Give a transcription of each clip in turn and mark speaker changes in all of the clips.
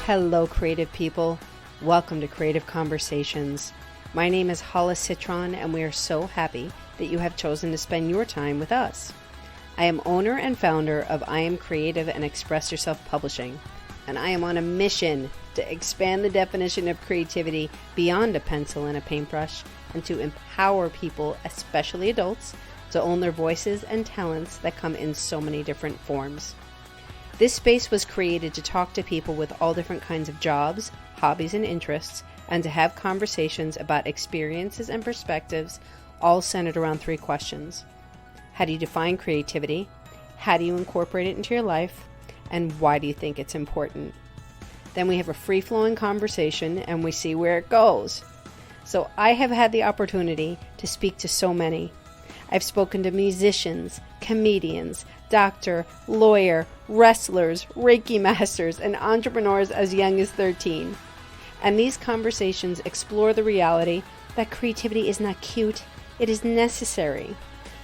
Speaker 1: Hello, creative people. Welcome to Creative Conversations. My name is Hala Citron, and we are so happy that you have chosen to spend your time with us. I am owner and founder of I Am Creative and Express Yourself Publishing, and I am on a mission to expand the definition of creativity beyond a pencil and a paintbrush and to empower people, especially adults, to own their voices and talents that come in so many different forms. This space was created to talk to people with all different kinds of jobs, hobbies, and interests, and to have conversations about experiences and perspectives, all centered around three questions. How do you define creativity? How do you incorporate it into your life? And why do you think it's important? Then we have a free-flowing conversation and we see where it goes. So I have had the opportunity to speak to so many. I've spoken to musicians, comedians, doctor, lawyer, wrestlers, Reiki masters, and entrepreneurs as young as 13. And these conversations explore the reality that creativity is not cute, it is necessary.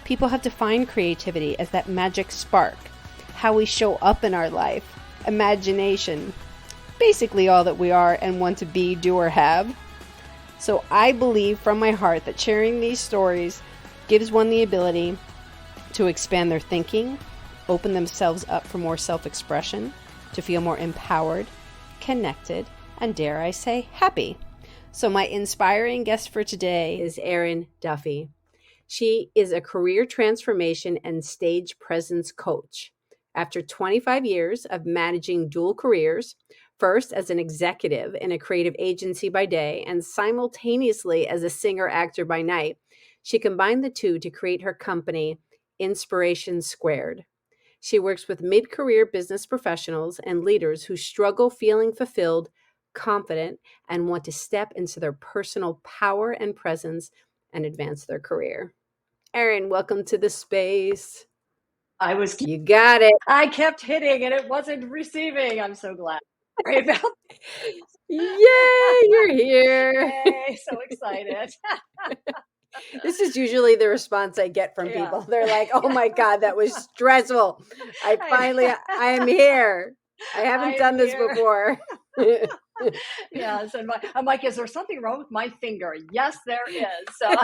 Speaker 1: People have defined creativity as that magic spark, how we show up in our life, imagination, basically all that we are and want to be, do, or have. So I believe from my heart that sharing these stories gives one the ability to expand their thinking, open themselves up for more self-expression, to feel more empowered, connected, and dare I say, happy. So my inspiring guest for today is Erin Duffy. She is a career transformation and stage presence coach. After 25 years of managing dual careers, first as an executive in a creative agency by day and simultaneously as a singer-actor by night, she combined the two to create her company, InspirationSQRD. She works with mid-career business professionals and leaders who struggle feeling fulfilled, confident, and want to step into their personal power and presence and advance their career. Erin, welcome to the space. You got it.
Speaker 2: I kept hitting and it wasn't receiving. I'm so glad. Sorry about
Speaker 1: Yay, you're here.
Speaker 2: Yay, so excited.
Speaker 1: This is usually the response I get from people. They're like, oh my God, that was stressful. I am here. I haven't done this before.
Speaker 2: Yes, and I'm like, is there something wrong with my finger? Yes, there is. So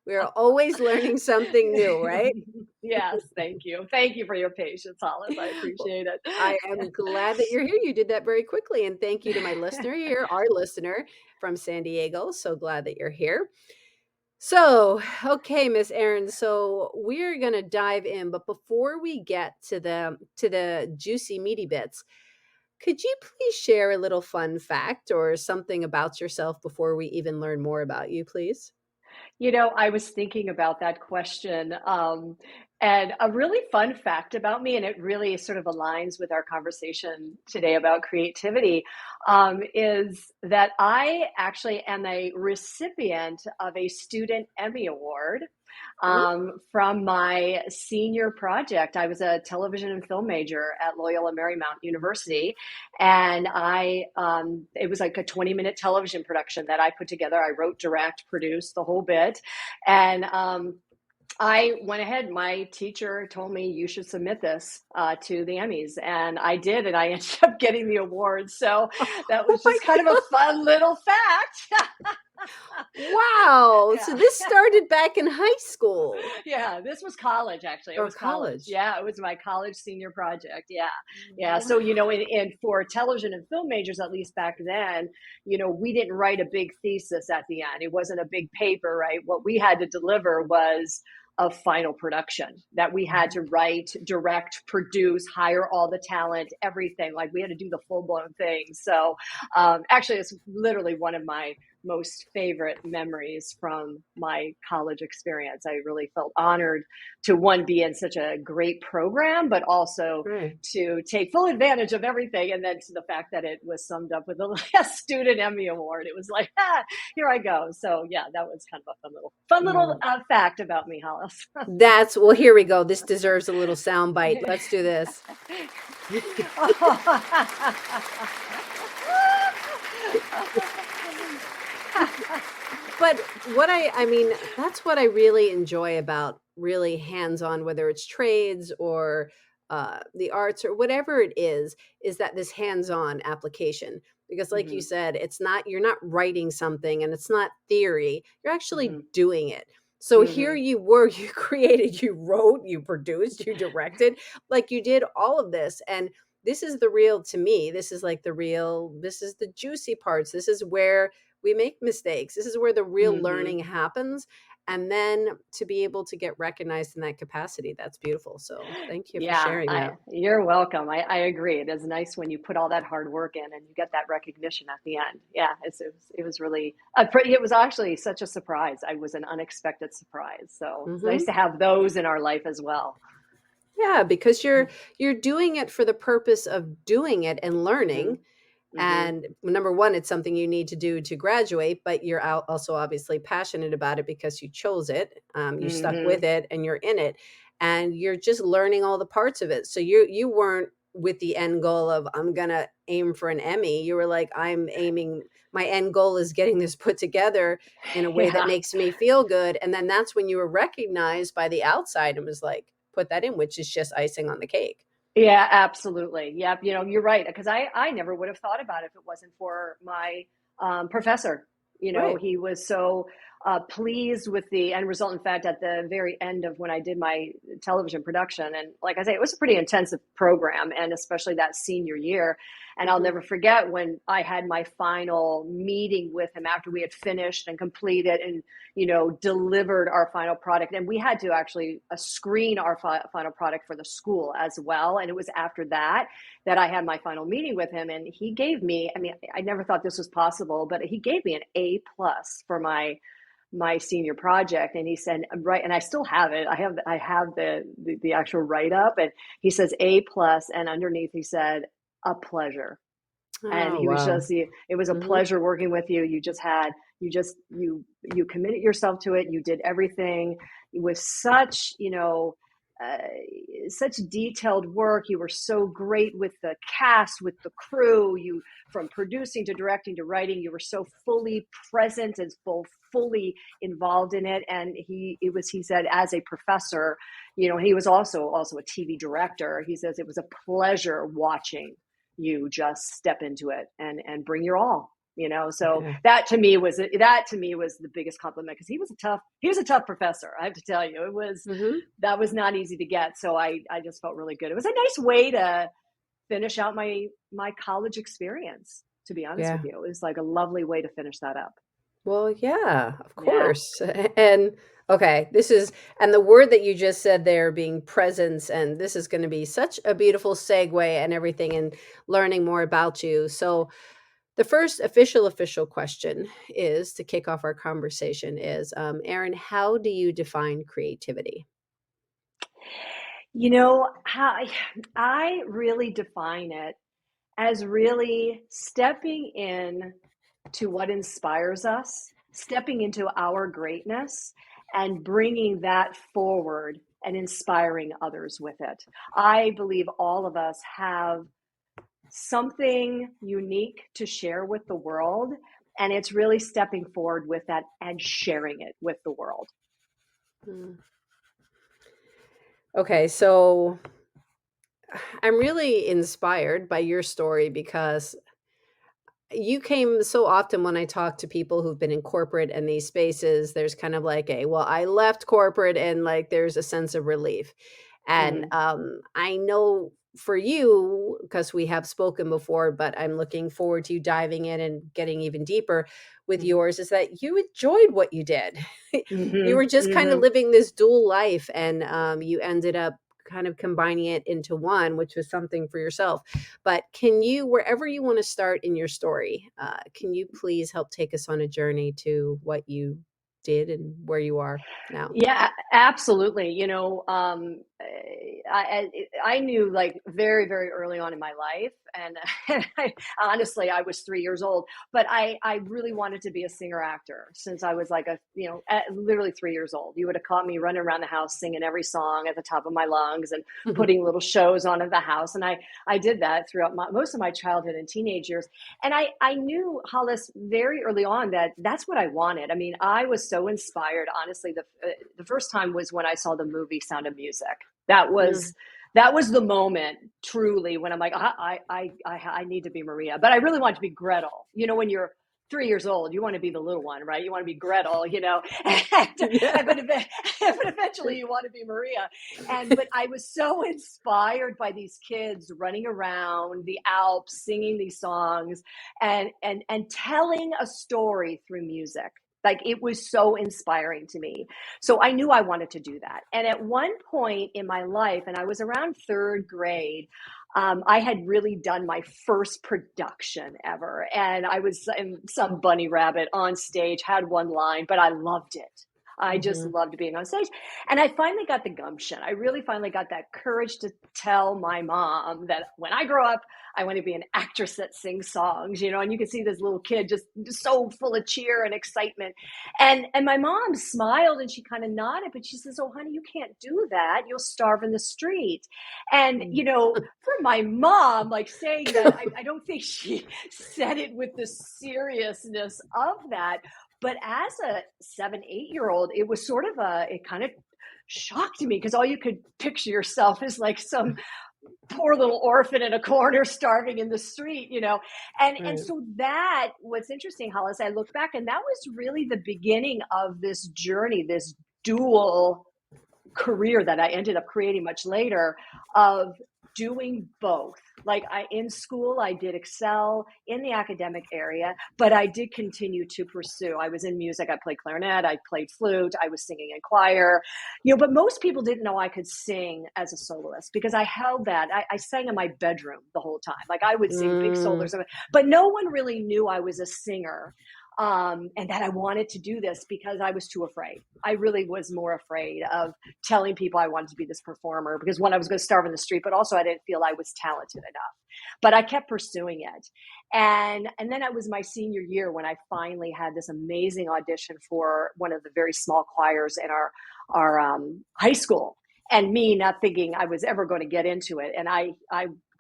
Speaker 1: we're always learning something new, right?
Speaker 2: Yes, thank you. Thank you for your patience, Hollis. I appreciate it.
Speaker 1: I am glad that you're here. You did that very quickly. And thank you to my listener here, our listener from San Diego. So glad that you're here. So, okay, Miss Erin, so we're going to dive in, but before we get to the juicy meaty bits, could you please share a little fun fact or something about yourself before we even learn more about you, please?
Speaker 2: You know, I was thinking about that question. And a really fun fact about me, and it really sort of aligns with our conversation today about creativity, is that I actually am a recipient of a Student Emmy Award from my senior project. I was a television and film major at Loyola Marymount University, and it was like a 20-minute television production that I put together. I wrote, direct, produced the whole bit, and I went ahead. My teacher told me you should submit this to the Emmys, and I did, and I ended up getting the award. So that was just kind of a fun little fact.
Speaker 1: Wow. Yeah. So this started back in high school.
Speaker 2: Yeah, this was college, actually. It was
Speaker 1: college.
Speaker 2: Yeah, it was my college senior project. Yeah. Yeah. Wow. So, you know, and for television and film majors, at least back then, you know, we didn't write a big thesis at the end. It wasn't a big paper, right? What we had to deliver was a final production that we had to write, direct, produce, hire all the talent, everything. Like we had to do the full blown thing. So actually, it's literally one of my most favorite memories from my college experience. I really felt honored to, one, be in such a great program, but also to take full advantage of everything. And then to the fact that it was summed up with a Student Emmy Award. It was like, here I go. So yeah, that was kind of a fun little fact about me, Hollis.
Speaker 1: Well, here we go. This deserves a little sound bite. Let's do this. But I mean, that's what I really enjoy about really hands-on, whether it's trades or the arts or whatever it is that this hands-on application. Because like you
Speaker 2: Hmm.
Speaker 1: said, you're not writing something and it's not theory, you're actually
Speaker 2: Hmm.
Speaker 1: doing it. So here
Speaker 2: Hmm.
Speaker 1: you were, you created, you wrote, you produced, you directed, like you did all of this. And this is the real, to me, this is like the real, this is the juicy parts. This is where we make mistakes. This is where the real
Speaker 2: Hmm.
Speaker 1: learning happens. And then to be able to get recognized in that capacity, that's beautiful. So thank you for
Speaker 2: Yeah,
Speaker 1: sharing that.
Speaker 2: you're welcome. I agree. It is nice when you put all that hard work in and you get that recognition at the end. Yeah, it was really it was actually such a surprise. I was an unexpected surprise. So it's nice
Speaker 1: Hmm.
Speaker 2: to have those in our life as well.
Speaker 1: Yeah, because you're doing it for the purpose of doing it and
Speaker 2: Hmm.
Speaker 1: learning.
Speaker 2: Hmm.
Speaker 1: And number one, it's something you need to do to graduate, but you're also obviously passionate about it because you chose it. You stuck
Speaker 2: Hmm.
Speaker 1: with it and you're in it, and you're just learning all the parts of it. So you weren't with the end goal of I'm gonna aim for an Emmy. You were like, I'm aiming. My end goal is getting this put together in a way that
Speaker 2: Yeah.
Speaker 1: makes me feel good, and then that's when you were recognized by the outside and was like, put that in, which is just icing on the cake.
Speaker 2: Yeah, absolutely. Yep. You're right. Because I never would have thought about it if it wasn't for my professor.
Speaker 1: Right.
Speaker 2: He was so pleased with the end result. In fact, at the very end of when I did my television production, and like I say, it was a pretty intensive program, and especially that senior year. And I'll
Speaker 1: Hmm.
Speaker 2: never forget when I had my final meeting with him after we had finished and completed and delivered our final product. And we had to actually screen our final product for the school as well. And it was after that I had my final meeting with him. And he gave me, I mean, I never thought this was possible, but he gave me an A+ for my senior project. And he said, right, and I still have it. I have the actual write up, and he says A+, and underneath he said, a pleasure. And
Speaker 1: Oh
Speaker 2: he was
Speaker 1: wow.
Speaker 2: just, it was a
Speaker 1: Hmm.
Speaker 2: pleasure working with you. You committed yourself to it. You did everything with such, uh, such detailed work. You were so great with the cast, with the crew. You, from producing to directing to writing, you were so fully present and fully involved in it. And he said, as a professor, he was also a TV director. He says it was a pleasure watching you just step into it and bring your all. So
Speaker 1: Yeah.
Speaker 2: that to me was the biggest compliment, because he was a tough professor. I have to tell you,
Speaker 1: Hmm.
Speaker 2: that was not easy to get. So I just felt really good. It was a nice way to finish out my college experience, to be honest with
Speaker 1: Yeah.
Speaker 2: you. It was like a lovely way to finish that up.
Speaker 1: Well, yeah, of
Speaker 2: Yeah.
Speaker 1: course. And okay, and the word that you just said there being presence, and this is going to be such a beautiful segue and everything, and learning more about you. So, the first official question is to kick off our conversation is, Erin, how do you define creativity?
Speaker 2: How I really define it as really stepping in to what inspires us, stepping into our greatness, and bringing that forward and inspiring others with it. I believe all of us have something unique to share with the world, and it's really stepping forward with that and sharing it with the world.
Speaker 1: Hmm. Okay, so I'm really inspired by your story because you came so often when I talk to people who've been in corporate and these spaces, there's kind of like well, I left corporate and like there's a sense of relief. And
Speaker 2: Mm-hmm.
Speaker 1: I know for you, because we have spoken before, but I'm looking forward to you diving in and getting even deeper with
Speaker 2: Mm-hmm.
Speaker 1: yours, is that you enjoyed what you did. You
Speaker 2: Mm-hmm.
Speaker 1: were just kind of
Speaker 2: Mm-hmm.
Speaker 1: living this dual life, and you ended up kind of combining it into one, which was something for yourself. But can you, wherever you want to start in your story, can you please help take us on a journey to what you did and where you are now?
Speaker 2: Yeah, absolutely. I knew, like, very, very early on in my life, and honestly, I was 3 years old, but I really wanted to be a singer actor since I was like literally 3 years old. You would have caught me running around the house singing every song at the top of my lungs and putting little shows on at the house, and I did that throughout most of my childhood and teenage years. And I knew, Hollis, very early on that that's what I wanted. I mean, I was so inspired. Honestly, the first time was when I saw the movie Sound of Music. That was
Speaker 1: Mm.
Speaker 2: That was the moment, truly, when I'm like, I need to be Maria, but I really want to be Gretel. You know, when you're 3 years old, you want to be the little one, right? You want to be Gretel, you know,
Speaker 1: Yeah.
Speaker 2: but eventually you want to be Maria. But I was so inspired by these kids running around the Alps, singing these songs, and telling a story through music. Like, it was so inspiring to me. So I knew I wanted to do that. And at one point in my life, and I was around third grade, I had really done my first production ever. And I was in some bunny rabbit on stage, had one line, but I loved it. I just
Speaker 1: Hmm.
Speaker 2: loved being on stage. And I finally got the gumption. I really finally got that courage to tell my mom that when I grow up, I want to be an actress that sings songs, you know, and you can see this little kid just so full of cheer and excitement. And my mom smiled and she kind of nodded, but she says, "Oh, honey, you can't do that. You'll starve in the street." And, you know, for my mom, like saying that, I don't think she said it with the seriousness of that. But as a 7, 8 year old, it was sort of it kind of shocked me because all you could picture yourself is like some poor little orphan in a corner starving in the street, you know. And
Speaker 1: Right.
Speaker 2: so that, what's interesting, Hollis, I look back and that was really the beginning of this journey, this dual career that I ended up creating much later, of doing both. Like, in school, I did excel in the academic area, but I did continue to pursue. I was in music. I played clarinet. I played flute. I was singing in choir, you know, but most people didn't know I could sing as a soloist because I held that. I sang in my bedroom the whole time. Like, I would sing big
Speaker 1: Mm.
Speaker 2: solos, but no one really knew I was a singer. And that I wanted to do this because I was too afraid. I really was more afraid of telling people I wanted to be this performer because, one, I was going to starve in the street, but also I didn't feel I was talented enough. But I kept pursuing it. And then it was my senior year when I finally had this amazing audition for one of the very small choirs in our high school. And me not thinking I was ever going to get into it. And I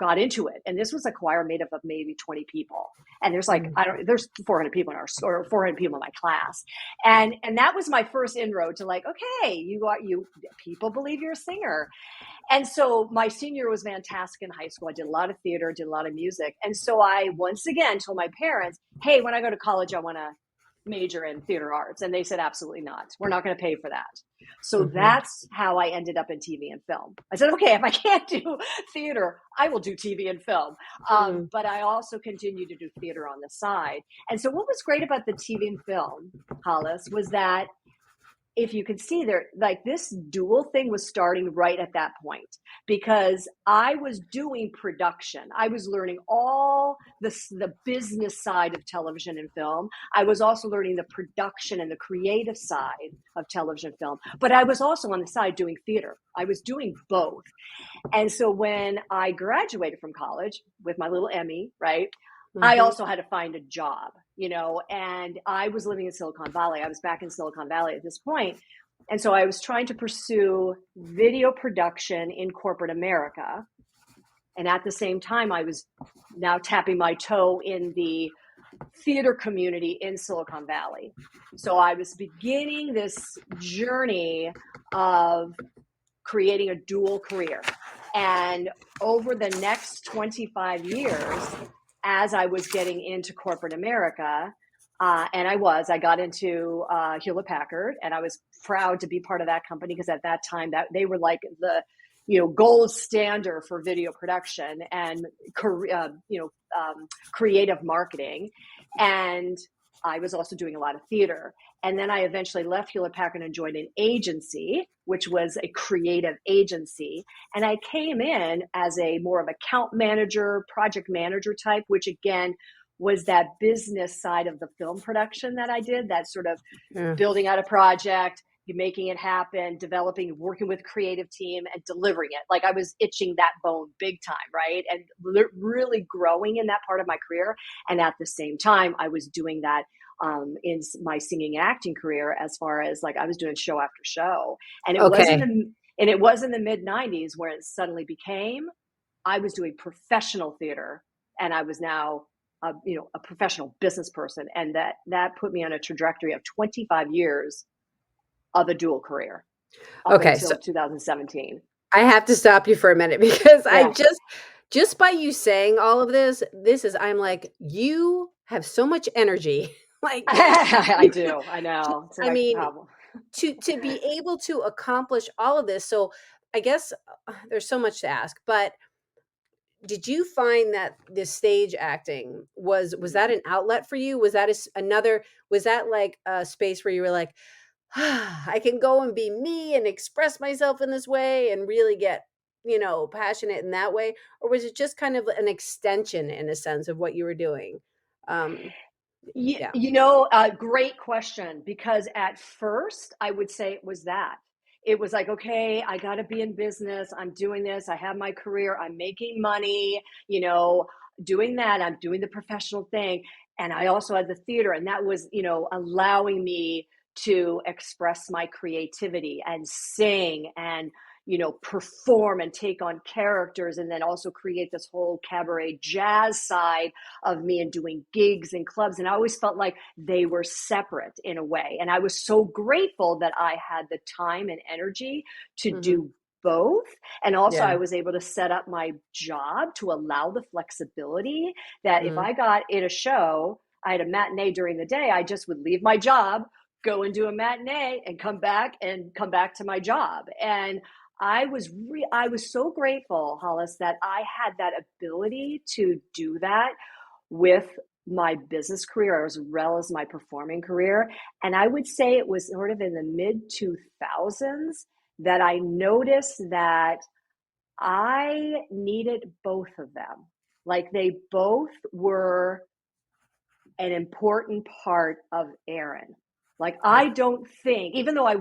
Speaker 2: got into it. And this was a choir made up of maybe 20 people. And there's like,
Speaker 1: Mm.
Speaker 2: I don't, there's 400 people in our, or 400 people in my class. And that was my first inroad to like, okay, people believe you're a singer. And so my senior year was fantastic in high school. I did a lot of theater, did a lot of music. And so I once again told my parents, hey, when I go to college, I want to major in theater arts. And they said, absolutely not. We're not going to pay for that. So
Speaker 1: Hmm.
Speaker 2: that's how I ended up in TV and film. I said, okay, if I can't do theater, I will do TV and film.
Speaker 1: Mm.
Speaker 2: But I also continue to do theater on the side. And so what was great about the TV and film, Hollis, was that, if you could see there, like, this dual thing was starting right at that point because I was doing production. I was learning all the business side of television and film. I was also learning the production and the creative side of television and film, but I was also on the side doing theater. I was doing both. And so when I graduated from college with my little Emmy, right, I
Speaker 1: Hmm.
Speaker 2: also had to find a job, you know, and I was living in Silicon Valley. I was back in Silicon Valley at this point. And so I was trying to pursue video production in corporate America. And at the same time, I was now tapping my toe in the theater community in Silicon Valley. So I was beginning this journey of creating a dual career. And over the next 25 years, as I was getting into corporate America, and I got into Hewlett Packard, and I was proud to be part of that company because at that time that they were like the, you know, gold standard for video production and creative marketing. And I was also doing a lot of theater. And then I eventually left Hewlett Packard and joined an agency, which was a creative agency. And I came in as a more of account manager, project manager type, which again was that business side of the film production that I did, that sort of
Speaker 1: Yeah.
Speaker 2: building out a project, making it happen, developing, working with creative team and delivering it. Like, I was itching that bone big time, right? And really growing in that part of my career. And at the same time, I was doing that in my singing and acting career, as far as like I was doing show after show. And
Speaker 1: Okay.
Speaker 2: it was in the mid 90s where it suddenly became, I was doing professional theater, and I was now a professional business person. And that put me on a trajectory of 25 years of a dual career up
Speaker 1: Okay. So
Speaker 2: until 2017.
Speaker 1: I have to stop you for a minute because I
Speaker 2: Yeah.
Speaker 1: just by you saying all of this, I'm like, you have so much energy. Like
Speaker 2: I
Speaker 1: you,
Speaker 2: do. I know. It's
Speaker 1: I
Speaker 2: my
Speaker 1: mean,
Speaker 2: problem.
Speaker 1: to be able to accomplish all of this. So I guess there's so much to ask, but did you find that this stage acting was that an outlet for you? Was that another, was that like a space where you were like, "Ah, I can go and be me and express myself in this way and really get, passionate in that way?" Or was it just kind of an extension in a sense of what you were doing? Um, yeah.
Speaker 2: Great question. Because at first, I would say it was that. It was like, okay, I got to be in business. I'm doing this. I have my career. I'm making money, doing that. I'm doing the professional thing. And I also had the theater, and that was, allowing me to express my creativity and sing and, perform and take on characters, and then also create this whole cabaret jazz side of me and doing gigs and clubs. And I always felt like they were separate in a way. And I was so grateful that I had the time and energy to
Speaker 1: Hmm.
Speaker 2: do both. And also,
Speaker 1: Yeah.
Speaker 2: I was able to set up my job to allow the flexibility that if
Speaker 1: Mm.
Speaker 2: I got in a show, I had a matinee during the day, I just would leave my job, go and do a matinee, and come back to my job. And I was so grateful, Hollis, that I had that ability to do that with my business career as well as my performing career. And I would say it was sort of in the mid 2000s that I noticed that I needed both of them. Like they both were an important part of Erin. Like I
Speaker 1: Yeah.
Speaker 2: don't think, even though I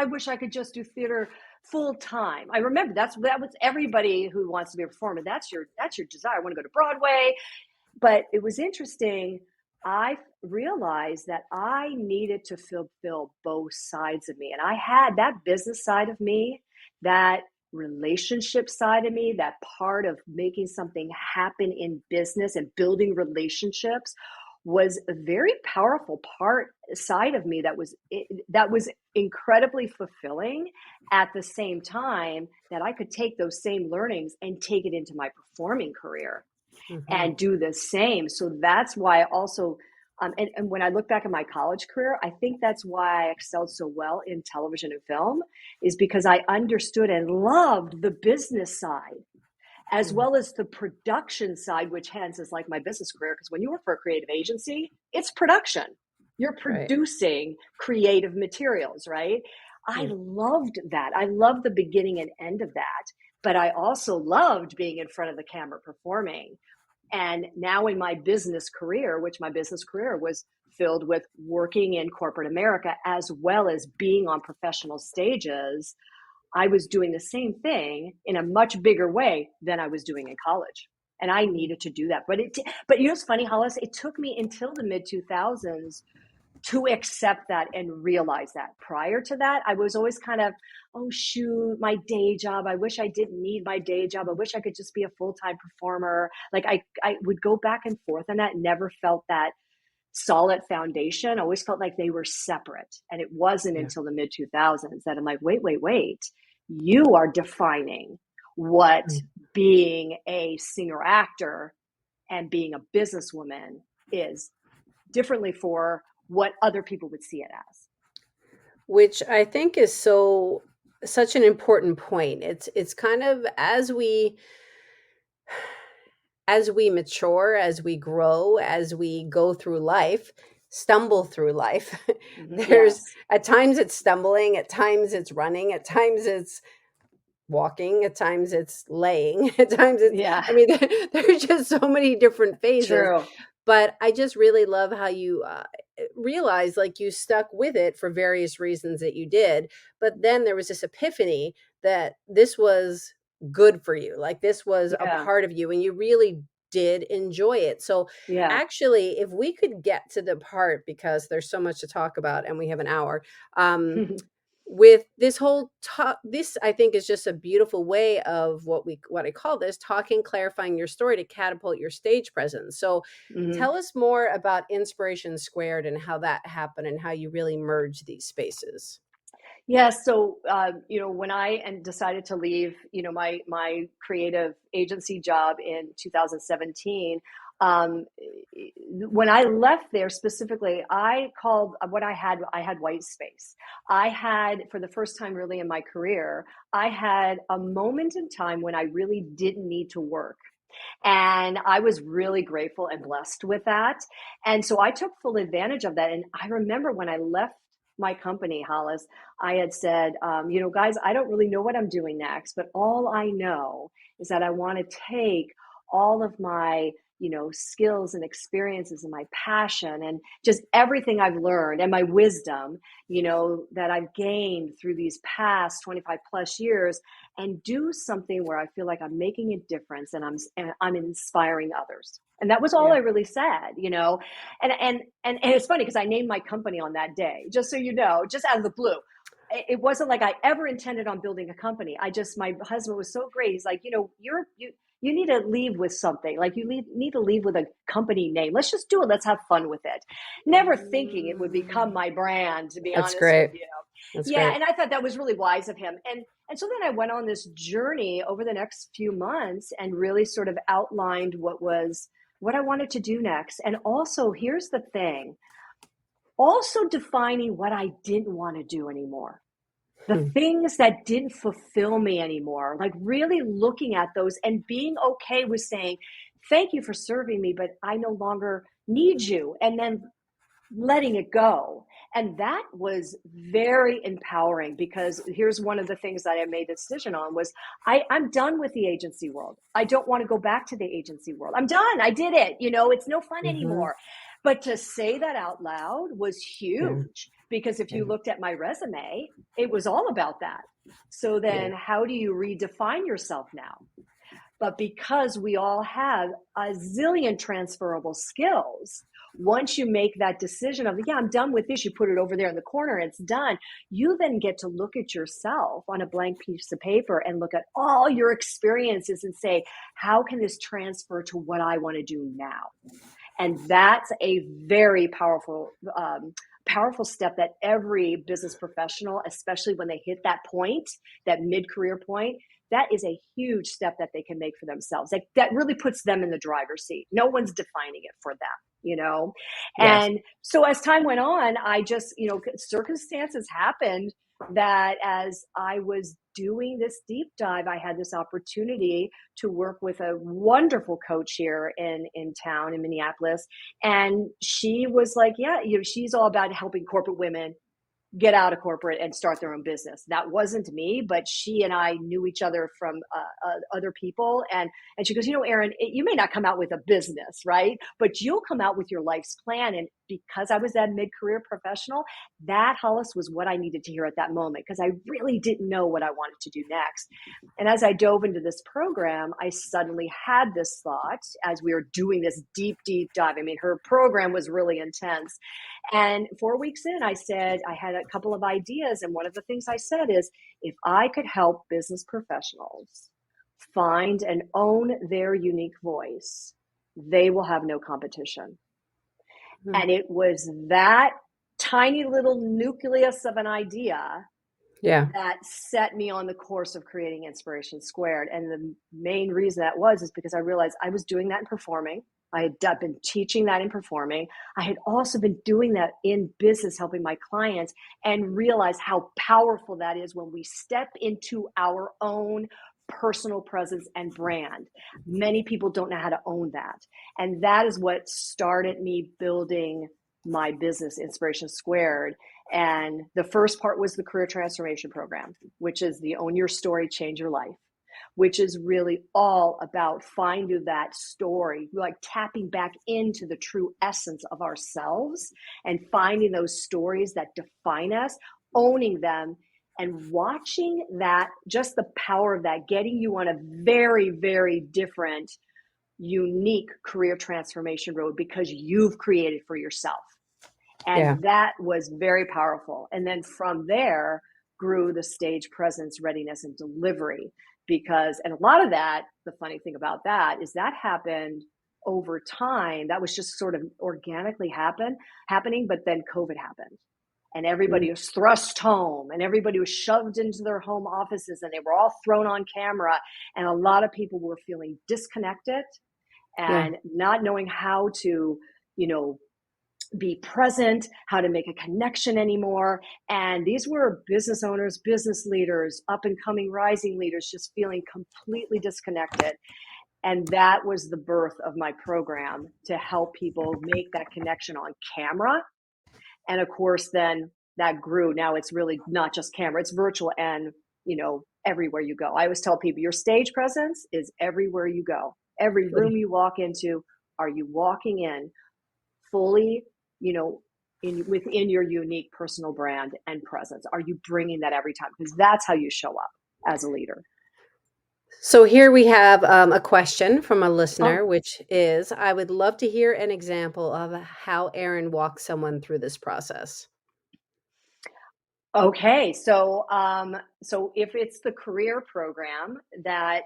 Speaker 2: wish I could just do theater full time. I remember that was everybody who wants to be a performer. That's your desire. I want to go to Broadway. But it was interesting. I realized that I needed to fulfill both sides of me. And I had that business side of me, that relationship side of me, that part of making something happen in business and building relationships was a very powerful part side of me that was incredibly fulfilling at the same time that I could take those same learnings and take it into my performing career
Speaker 1: Hmm.
Speaker 2: and do the same. So that's why I also, and when I look back at my college career, I think that's why I excelled so well in television and film, is because I understood and loved the business side as
Speaker 1: Hmm.
Speaker 2: well as the production side, which hence is like my business career. Because when you work for a creative agency, it's production. You're
Speaker 1: Right.
Speaker 2: producing creative materials, right? I
Speaker 1: Mm.
Speaker 2: loved that. I loved the beginning and end of that. But I also loved being in front of the camera performing. And now in my business career, which my business career was filled with working in corporate America as well as being on professional stages, I was doing the same thing in a much bigger way than I was doing in college. And I needed to do that. But what's funny, Hollis? It took me until the mid 2000s to accept that and realize that. Prior to that, I was always kind of, oh, shoot, my day job. I wish I didn't need my day job. I wish I could just be a full time performer. Like I would go back and forth on that, never felt that solid foundation. I always felt like they were separate. And it wasn't
Speaker 1: Yeah.
Speaker 2: until the mid 2000s that I'm like, wait. You are defining what
Speaker 1: Mm.
Speaker 2: being a singer actor and being a businesswoman is differently for what other people would see it as.
Speaker 1: Which I think is such an important point. It's kind of as we mature, as we grow, as we go through life, stumble through life. There's
Speaker 2: Yes.
Speaker 1: at times it's stumbling, at times it's running, at times it's walking, at times it's laying, at times it's,
Speaker 2: Yeah.
Speaker 1: I mean, there's just so many different phases.
Speaker 2: True.
Speaker 1: But I just really love how you realize like you stuck with it for various reasons that you did. But then there was this epiphany that this was good for you. Like this was a
Speaker 2: Yeah.
Speaker 1: part of you and you really did enjoy it. So
Speaker 2: Yeah.
Speaker 1: actually, if we could get to the part, because there's so much to talk about and we have an hour, um, with this whole talk, this I think is just a beautiful way of what I call this talking, clarifying your story to catapult your stage presence. So
Speaker 2: Mhm.
Speaker 1: tell us more about Inspiration Squared and how that happened and how you really merge these spaces.
Speaker 2: Yeah, so when decided to leave, my creative agency job in 2017, um, when I left there specifically, I called what I had white space. I had, for the first time really in my career, I had a moment in time when I really didn't need to work. And I was really grateful and blessed with that. And so I took full advantage of that. And I remember when I left my company, Hollis, I had said, guys, I don't really know what I'm doing next, but all I know is that I want to take all of my skills and experiences and my passion and just everything I've learned and my wisdom, that I've gained through these past 25 plus years, and do something where I feel like I'm making a difference and I'm inspiring others. And that was all
Speaker 1: Yeah.
Speaker 2: I really said. And it's funny because I named my company on that day, just so you know, just out of the blue. It wasn't like I ever intended on building a company. My husband was so great. He's like, you need to leave with something. Like need to leave with a company name. Let's just do it. Let's have fun with it. Never thinking it would become my brand, to be
Speaker 1: That's
Speaker 2: honest with
Speaker 1: great.
Speaker 2: you.
Speaker 1: That's
Speaker 2: Yeah,
Speaker 1: great.
Speaker 2: and I thought that was really wise of him. And so then I went on this journey over the next few months and really sort of outlined what I wanted to do next. And also, here's the thing, also defining what I didn't want to do anymore. The
Speaker 1: Hmm.
Speaker 2: things that didn't fulfill me anymore, like really looking at those and being okay with saying, thank you for serving me, but I no longer need you. And then letting it go. And that was very empowering, because here's one of the things that I made a decision on was I'm done with the agency world. I don't want to go back to the agency world. I'm done. I did it. It's no fun
Speaker 1: Mm-hmm.
Speaker 2: anymore. But to say that out loud was
Speaker 1: Yeah.
Speaker 2: huge, because if
Speaker 1: Yeah.
Speaker 2: you looked at my resume, it was all about that. So
Speaker 1: Yeah.
Speaker 2: then how do you redefine yourself now? But because we all have a zillion transferable skills, once you make that decision of, yeah, I'm done with this, you put it over there in the corner, it's done. You then get to look at yourself on a blank piece of paper and look at all your experiences and say, how can this transfer to what I want to do now? And that's a very powerful step that every business professional, especially when they hit that point, that mid-career point, that is a huge step that they can make for themselves. Like, that really puts them in the driver's seat. No one's defining it for them.
Speaker 1: Yes.
Speaker 2: And so as time went on, I just, circumstances happened that as I was doing this deep dive, I had this opportunity to work with a wonderful coach here in town in Minneapolis. And she was like, yeah, she's all about helping corporate women get out of corporate and start their own business. That wasn't me, but she and I knew each other from other people. And she goes, Erin, you may not come out with a business, right? But you'll come out with your life's plan. And because I was that mid-career professional, that, Hollis, was what I needed to hear at that moment, because I really didn't know what I wanted to do next. And as I dove into this program, I suddenly had this thought as we were doing this deep, deep dive. I mean, her program was really intense. And 4 weeks in, I had a couple of ideas. And one of the things I said is, if I could help business professionals find and own their unique voice, they will have no competition.
Speaker 1: Hmm.
Speaker 2: And it was that tiny little nucleus of an idea
Speaker 1: Yeah.
Speaker 2: that set me on the course of creating Inspiration Squared. And the main reason that was is because I realized I was doing that in performing. I had been teaching that in performing. I had also been doing that in business, helping my clients, and realized how powerful that is when we step into our own personal presence and brand. Many people don't know how to own that. And that is what started me building my business, Inspiration Squared. And the first part was the career transformation program, which is the Own Your Story, Change Your Life, which is really all about finding that story, like tapping back into the true essence of ourselves and finding those stories that define us, owning them, and watching that, just the power of that, getting you on a very, very different, unique career transformation road because you've created for yourself.
Speaker 1: Yeah.
Speaker 2: And that was very powerful. And then from there grew the stage presence, readiness, and delivery. And a lot of that, the funny thing about that is that happened over time. That was just sort of organically happening. But then COVID happened. and everybody was thrust home and everybody was shoved into their home offices and they were all thrown on camera. And a lot of people were feeling disconnected
Speaker 1: Yeah.
Speaker 2: and not knowing how to, you know, be present, how to make a connection anymore. And these were business owners, business leaders, up and coming rising leaders, just feeling completely disconnected. And that was the birth of my program, to help people make that connection on camera. And of course, then that grew. Now it's really not just camera, it's virtual and, you know, everywhere you go. I always tell people your stage presence is everywhere you go. Every room you walk into, are you walking in fully, you know, within your unique personal brand and presence? Are you bringing that every time? Because that's how you show up as a leader.
Speaker 1: So here we have a question from a listener,
Speaker 2: Oh,
Speaker 1: which is, I would love to hear an example of how Erin walks someone through this process.
Speaker 2: okay. So if it's the career program that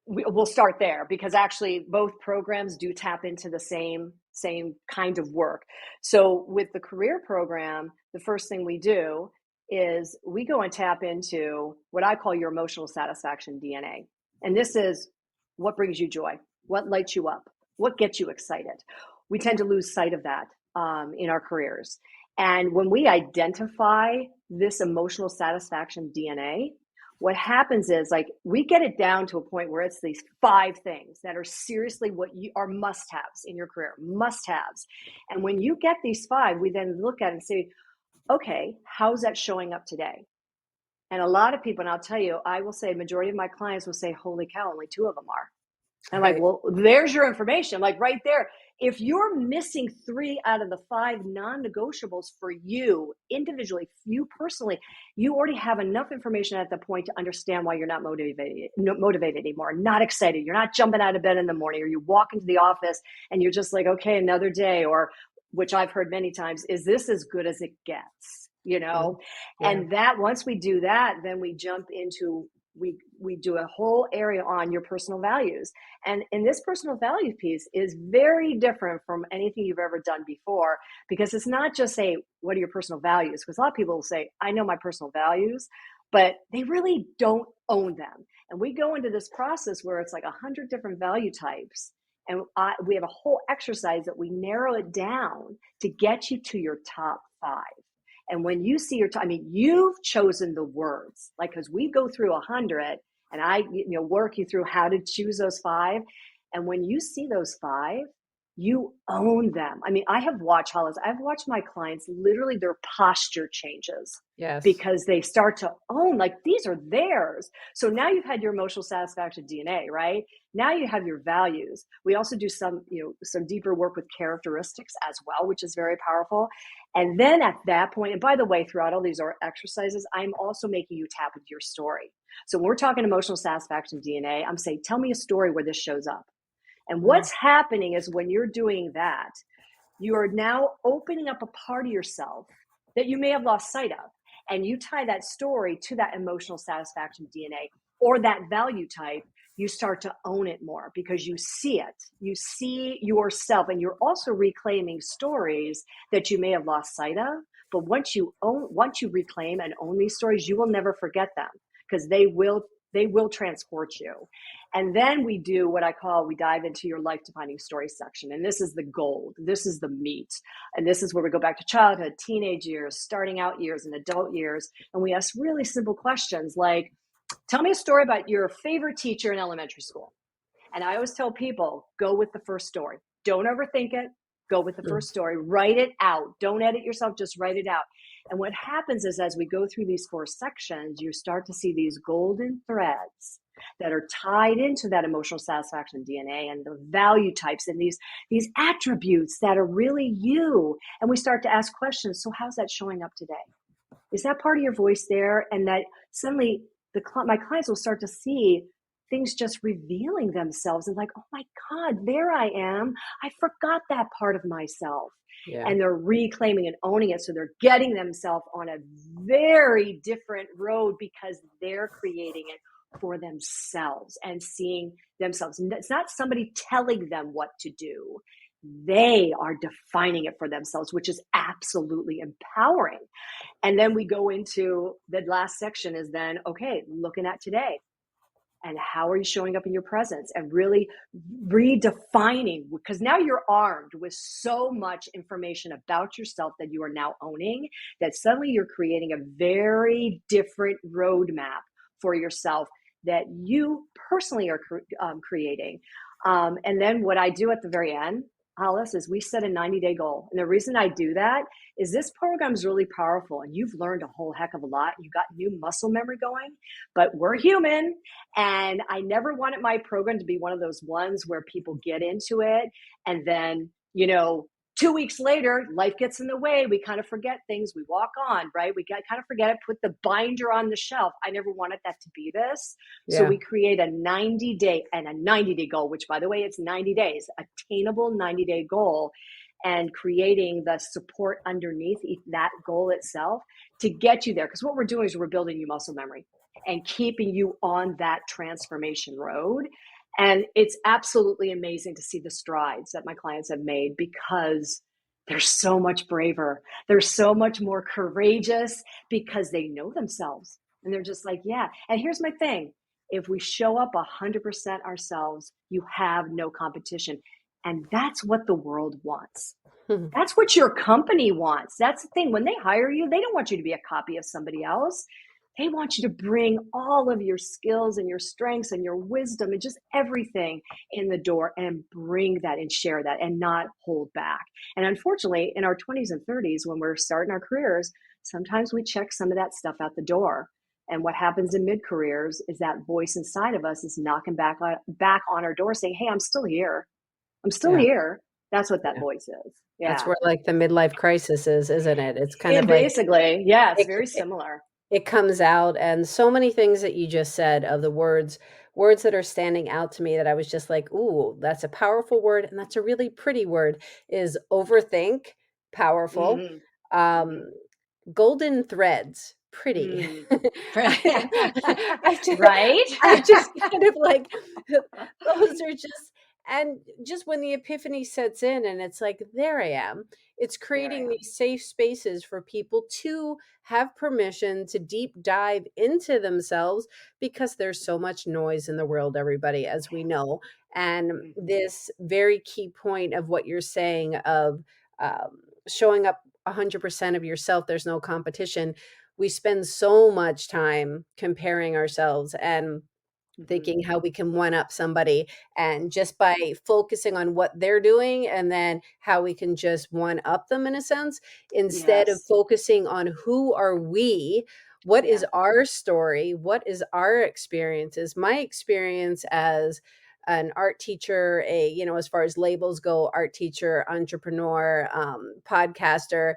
Speaker 2: we'll start there, because actually both programs do tap into the same kind of work. So with the career program, the first thing we do is we go and tap into what I call your emotional satisfaction DNA. And this is what brings you joy, what lights you up, what gets you excited. We tend to lose sight of that in our careers. And when we identify this emotional satisfaction DNA, what happens is, like, we get it down to a point where it's these 5 things that are seriously what you are must-haves in your career, must-haves. And when you get these 5, we then look at it and say, okay, how's that showing up today? And a lot of people, and I'll tell you, I will say majority of my clients will say, holy cow, only 2 of them are. I'm like,
Speaker 1: Right.
Speaker 2: well, there's your information. Like right there. If you're missing 3 out of the 5 non-negotiables for you individually, you personally, you already have enough information at the point to understand why you're not motivated anymore, not excited. You're not jumping out of bed in the morning, or you walk into the office and you're just like, okay, another day, or which I've heard many times, is this as good as it gets? You
Speaker 1: Yeah.
Speaker 2: know,
Speaker 1: Yeah.
Speaker 2: and that once we do that, then we jump into we do a whole area on your personal values. And this personal value piece is very different from anything you've ever done before, because it's not just say, what are your personal values? Because a lot of people will say, I know my personal values, but they really don't own them. And we go into this process where it's like 100 different value types. And we have a whole exercise that we narrow it down to get you to your top 5. And when you see I mean, you've chosen the words, like, because we go through 100 and I, work you through how to choose those 5. And when you see those 5, you own them. I mean, I've watched my clients, literally their posture changes
Speaker 1: Yes.
Speaker 2: because they start to own, like, these are theirs. So now you've had your emotional satisfaction DNA, right? Now you have your values. We also do some deeper work with characteristics as well, which is very powerful. And then at that point, and by the way, throughout all these exercises, I'm also making you tap into your story. So when we're talking emotional satisfaction DNA, I'm saying, tell me a story where this shows up. And what's happening is, when you're doing that, you are now opening up a part of yourself that you may have lost sight of. And you tie that story to that emotional satisfaction DNA or that value type. You start to own it more because you see it. You see yourself, and you're also reclaiming stories that you may have lost sight of. But once you reclaim and own these stories, you will never forget them, because they will transport you. And then we do what we dive into your life defining story section. And this is the gold. This is the meat. And this is where we go back to childhood, teenage years, starting out years, and adult years. And we ask really simple questions like, tell me a story about your favorite teacher in elementary school. And I always tell people, go with the first story. Don't overthink it. Go with the first story. Write it out. Don't edit yourself. Just write it out. And what happens is, as we go through these 4 sections, you start to see these golden threads that are tied into that emotional satisfaction DNA and the value types and these attributes that are really you. And we start to ask questions. So how's that showing up today? Is that part of your voice there? And that suddenly my clients will start to see things just revealing themselves, and like, oh my God, there I am. I forgot that part of myself.
Speaker 1: Yeah.
Speaker 2: And they're reclaiming and owning it. So they're getting themselves on a very different road because they're creating it for themselves and seeing themselves. It's not somebody telling them what to do. They are defining it for themselves, which is absolutely empowering. And then we go into the last section is then, okay, looking at today and how are you showing up in your presence and really redefining, because now you're armed with so much information about yourself that you are now owning, that suddenly you're creating a very different roadmap for yourself that you personally are creating. And then what I do at the very end, Alice, is we set a 90-day goal. And the reason I do that is this program is really powerful and you've learned a whole heck of a lot. You got new muscle memory going, but we're human. And I never wanted my program to be one of those ones where people get into it and then, 2 weeks later, life gets in the way. We kind of forget things. We walk on, right? We kind of forget it, put the binder on the shelf. I never wanted that to be this. So
Speaker 1: Yeah.
Speaker 2: we create a 90-day goal, which by the way, it's 90 days, attainable 90-day goal, and creating the support underneath that goal itself to get you there. Because what we're doing is we're building you muscle memory and keeping you on that transformation road. And it's absolutely amazing to see the strides that my clients have made because they're so much braver. They're so much more courageous because they know themselves. And they're just like, yeah. And here's my thing. If we show up 100% ourselves, you have no competition. And that's what the world wants. That's what your company wants. That's the thing. When they hire you, they don't want you to be a copy of somebody else. They want you to bring all of your skills and your strengths and your wisdom and just everything in the door and bring that and share that and not hold back. And unfortunately, in our 20s and 30s, when we're starting our careers, sometimes we check some of that stuff out the door. And what happens in mid careers is that voice inside of us is knocking back on our door saying, hey, I'm still here. I'm still
Speaker 1: Yeah.
Speaker 2: here. That's what that
Speaker 1: Yeah.
Speaker 2: voice is.
Speaker 1: That's
Speaker 2: Yeah.
Speaker 1: where like the midlife crisis is, isn't it? It's kind of like
Speaker 2: Basically, yeah, it's
Speaker 1: it,
Speaker 2: very similar.
Speaker 1: it comes out, and so many things that you just said of the words that are standing out to me that I was just like, ooh, that's a powerful word, and that's a really pretty word, is overthink, powerful,
Speaker 2: Mm-hmm. Mm-hmm.
Speaker 1: um, golden threads, pretty.
Speaker 2: Mm.
Speaker 1: I just,
Speaker 2: Right?
Speaker 1: I just kind of like those are just, and just when the epiphany sets in and it's like, there I am. It's
Speaker 2: There I
Speaker 1: creating
Speaker 2: am.
Speaker 1: these safe spaces for people to have permission to deep dive into themselves because there's so much noise in the world, everybody, as we know. And
Speaker 2: Mm-hmm.
Speaker 1: this very key point of what you're saying of showing up 100% of yourself, there's no competition. We spend so much time comparing ourselves and
Speaker 2: Mm-hmm.
Speaker 1: thinking how we can one up somebody, and just by focusing on what they're doing and then how we can just one up them in a sense, instead of
Speaker 2: Yes.
Speaker 1: focusing on who are we, what is
Speaker 2: Yeah.
Speaker 1: our story, what is our experiences. My experience as an art teacher, as far as labels go, art teacher, entrepreneur, podcaster,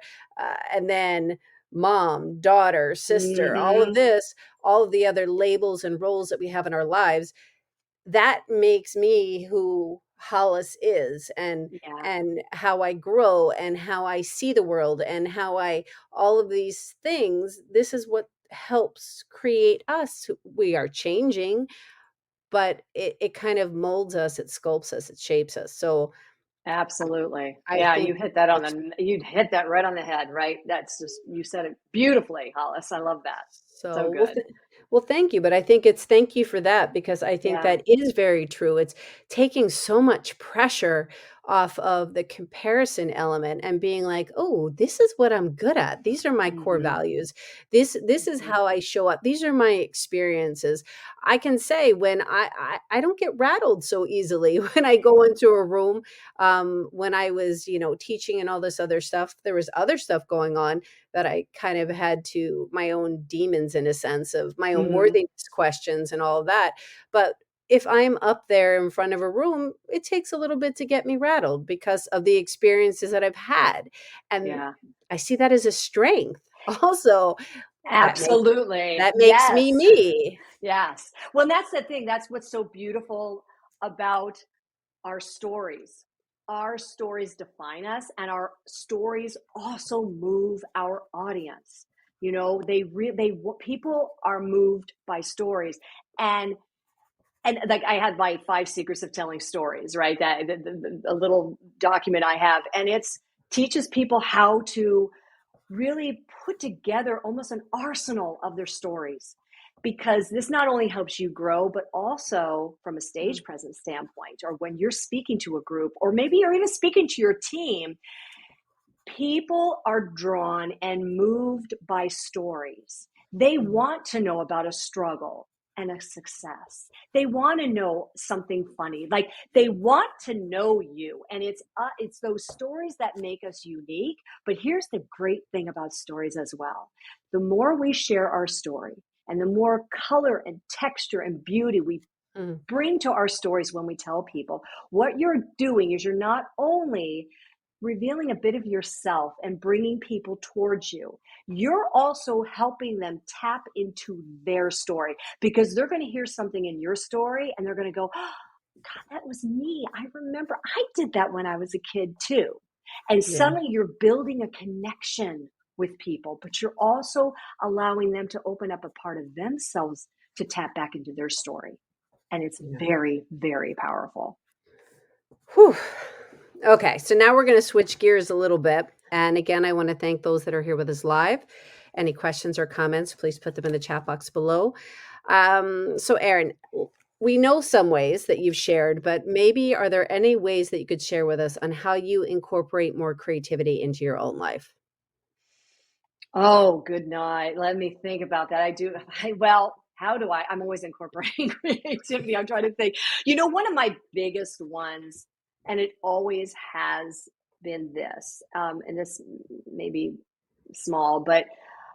Speaker 1: and then mom, daughter, sister, all of
Speaker 2: Mm-hmm.
Speaker 1: this, all of the other labels and roles that we have in our lives, that makes me who Hollis is,
Speaker 2: Yeah.
Speaker 1: and how I grow and how I see the world and how I, all of these things, this is what helps create us. We are changing, but it kind of molds us, it sculpts us, it shapes us. So
Speaker 2: Absolutely.
Speaker 1: I
Speaker 2: Yeah,
Speaker 1: think it's
Speaker 2: you hit that right on the head, right? That's just, you said it beautifully, Hollis. I love that. So
Speaker 1: so
Speaker 2: good.
Speaker 1: well, thank you, but I think it's thank you for that, because I think
Speaker 2: Yeah.
Speaker 1: that is very true. It's taking so much pressure off of the comparison element and being like, "Oh, this is what I'm good at. These are my core
Speaker 2: Mm-hmm.
Speaker 1: values. This is
Speaker 2: Mm-hmm.
Speaker 1: how I show up. These are my experiences." I can say when I don't get rattled so easily when I go into a room. When I was, teaching and all this other stuff, there was other stuff going on that I kind of had to, my own demons in a sense of my own
Speaker 2: Mm-hmm.
Speaker 1: worthiness questions and all of that. But if I'm up there in front of a room, it takes a little bit to get me rattled because of the experiences that I've had. And
Speaker 2: Yeah.
Speaker 1: I see that as a strength. Also, that makes
Speaker 2: Absolutely.
Speaker 1: that makes
Speaker 2: Yes.
Speaker 1: me me.
Speaker 2: Yes. Well, and that's the thing. That's what's so beautiful about our stories. Our stories define us, and our stories also move our audience. People are moved by stories, and and like I had my 5 secrets of telling stories, right? That a little document I have, and it's teaches people how to really put together almost an arsenal of their stories, because this not only helps you grow, but also from a stage
Speaker 1: Mm,
Speaker 2: presence standpoint, or when you're speaking to a group, or maybe you're even speaking to your team, people are drawn and moved by stories. They
Speaker 1: mm,
Speaker 2: want to know about a struggle and a success. They want to know something funny. Like they want to know you, and it's those stories that make us unique. But here's the great thing about stories as well. The more we share our story, and the more color and texture and beauty we
Speaker 1: mm.
Speaker 2: bring to our stories when we tell people, what you're doing is you're not only revealing a bit of yourself and bringing people towards you, you're also helping them tap into their story, because they're going to hear something in your story and they're going to go, oh, God, that was me. I remember I did that when I was a kid too. And
Speaker 1: Yeah.
Speaker 2: suddenly you're building a connection with people, but you're also allowing them to open up a part of themselves to tap back into their story. And it's
Speaker 1: Yeah.
Speaker 2: very, very powerful.
Speaker 1: Whew. Okay, so now we're going to switch gears a little bit. And again, I want to thank those that are here with us live. Any questions or comments, please put them in the chat box below. So, Erin, we know some ways that you've shared, but maybe are there any ways that you could share with us on how you incorporate more creativity into your own life?
Speaker 2: Oh, good night. Let me think about that. I do. Well, how do I'm always incorporating creativity. I'm trying to think. One of my biggest ones, and it always has been this, and this may be small, but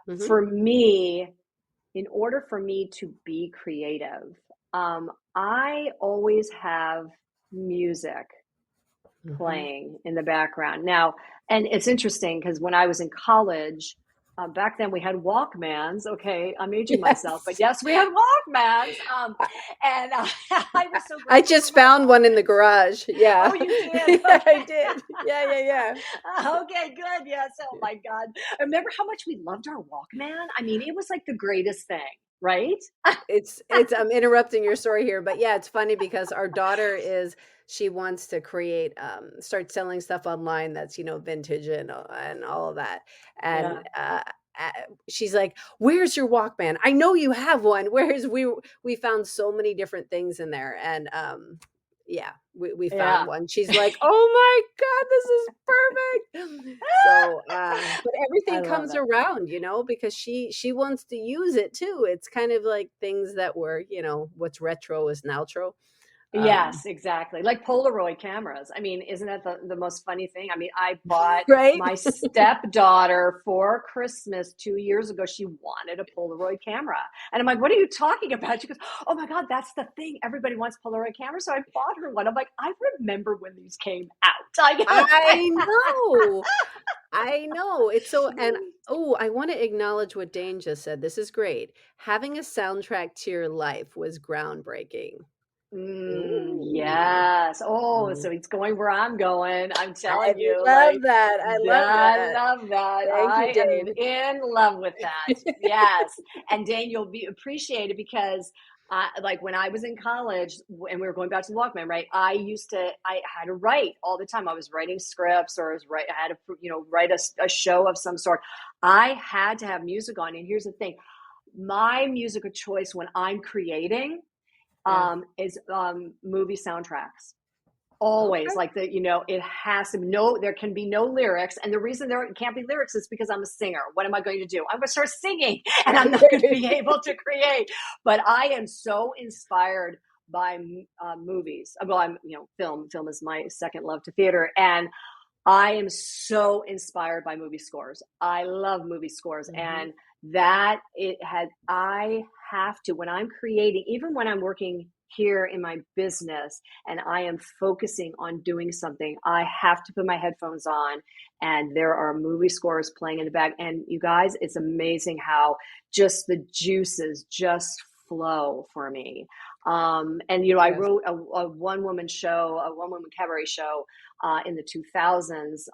Speaker 1: Hmm.
Speaker 2: for me, in order for me to be creative, I always have music
Speaker 1: Hmm.
Speaker 2: playing in the background. Now, and it's interesting because when I was in college, back then we had Walkmans. Okay, I'm aging myself, but
Speaker 1: Yes.
Speaker 2: yes, we had Walkmans. And I was so
Speaker 1: I
Speaker 2: grateful for
Speaker 1: just
Speaker 2: my
Speaker 1: found one in
Speaker 2: Walkman.
Speaker 1: the garage. Yeah.
Speaker 2: Oh, you did?
Speaker 1: Yeah, I
Speaker 2: Okay.
Speaker 1: did. Yeah, yeah, yeah.
Speaker 2: Okay, good. Yes. Oh my God. Remember how much we loved our Walkman? I mean, it was like the greatest thing, right?
Speaker 1: It's I'm interrupting your story here, but yeah, it's funny because our daughter she wants to create start selling stuff online that's, vintage and all of that. And
Speaker 2: Yeah.
Speaker 1: uh, she's like, "Where's your Walkman? I know you have one. Where's we found so many different things in there." And yeah, we found
Speaker 2: Yeah.
Speaker 1: one. She's like, "Oh my God, this is perfect." So, but
Speaker 2: I
Speaker 1: everything
Speaker 2: love
Speaker 1: comes
Speaker 2: it.
Speaker 1: around, because she wants to use it too. It's kind of like things that were, what's retro is nitro. Um,
Speaker 2: Yes, exactly. Like Polaroid cameras. I mean, isn't that the most funny thing? I mean, I bought
Speaker 1: right?
Speaker 2: my stepdaughter for Christmas 2 years ago. She wanted a Polaroid camera. And I'm like, what are you talking about? She goes, oh my God, that's the thing. Everybody wants Polaroid cameras. So I bought her one. I'm like, I remember when these came out.
Speaker 1: I know. I know. It's so and oh, I want to acknowledge what Dane just said. This is great. Having a soundtrack to your life was groundbreaking. Ooh.
Speaker 2: Yes. Oh,
Speaker 1: Mm.
Speaker 2: so it's going where I'm going. I'm
Speaker 1: I
Speaker 2: telling you,
Speaker 1: love
Speaker 2: like,
Speaker 1: that. I love
Speaker 2: I
Speaker 1: that.
Speaker 2: love that.
Speaker 1: Thank you,
Speaker 2: I am
Speaker 1: Dane.
Speaker 2: in love with that. Yes. And Dane, you'll be appreciated because like when I was in college and we were going back to the Walkman, right? I had to write all the time. I was writing scripts, or I had to, write a show of some sort. I had to have music on. And here's the thing, my music of choice when I'm creating
Speaker 1: Yeah.
Speaker 2: is movie soundtracks. Always,
Speaker 1: Okay.
Speaker 2: like it has to no, there can be no lyrics. And the reason there can't be lyrics is because I'm a singer. What am I going to do? I'm going to start singing and I'm not going to be able to create. But I am so inspired by movies. Well, film is my second love to theater. And I am so inspired by movie scores. I love movie scores,
Speaker 1: Mhm.
Speaker 2: and that it had I have to, when I'm creating, even when I'm working here in my business and I am focusing on doing something, I have to put my headphones on and there are movie scores playing in the back. And you guys, it's amazing how just the juices just flow for me. And I
Speaker 1: Yes.
Speaker 2: wrote a one woman cabaret show in the 2000s.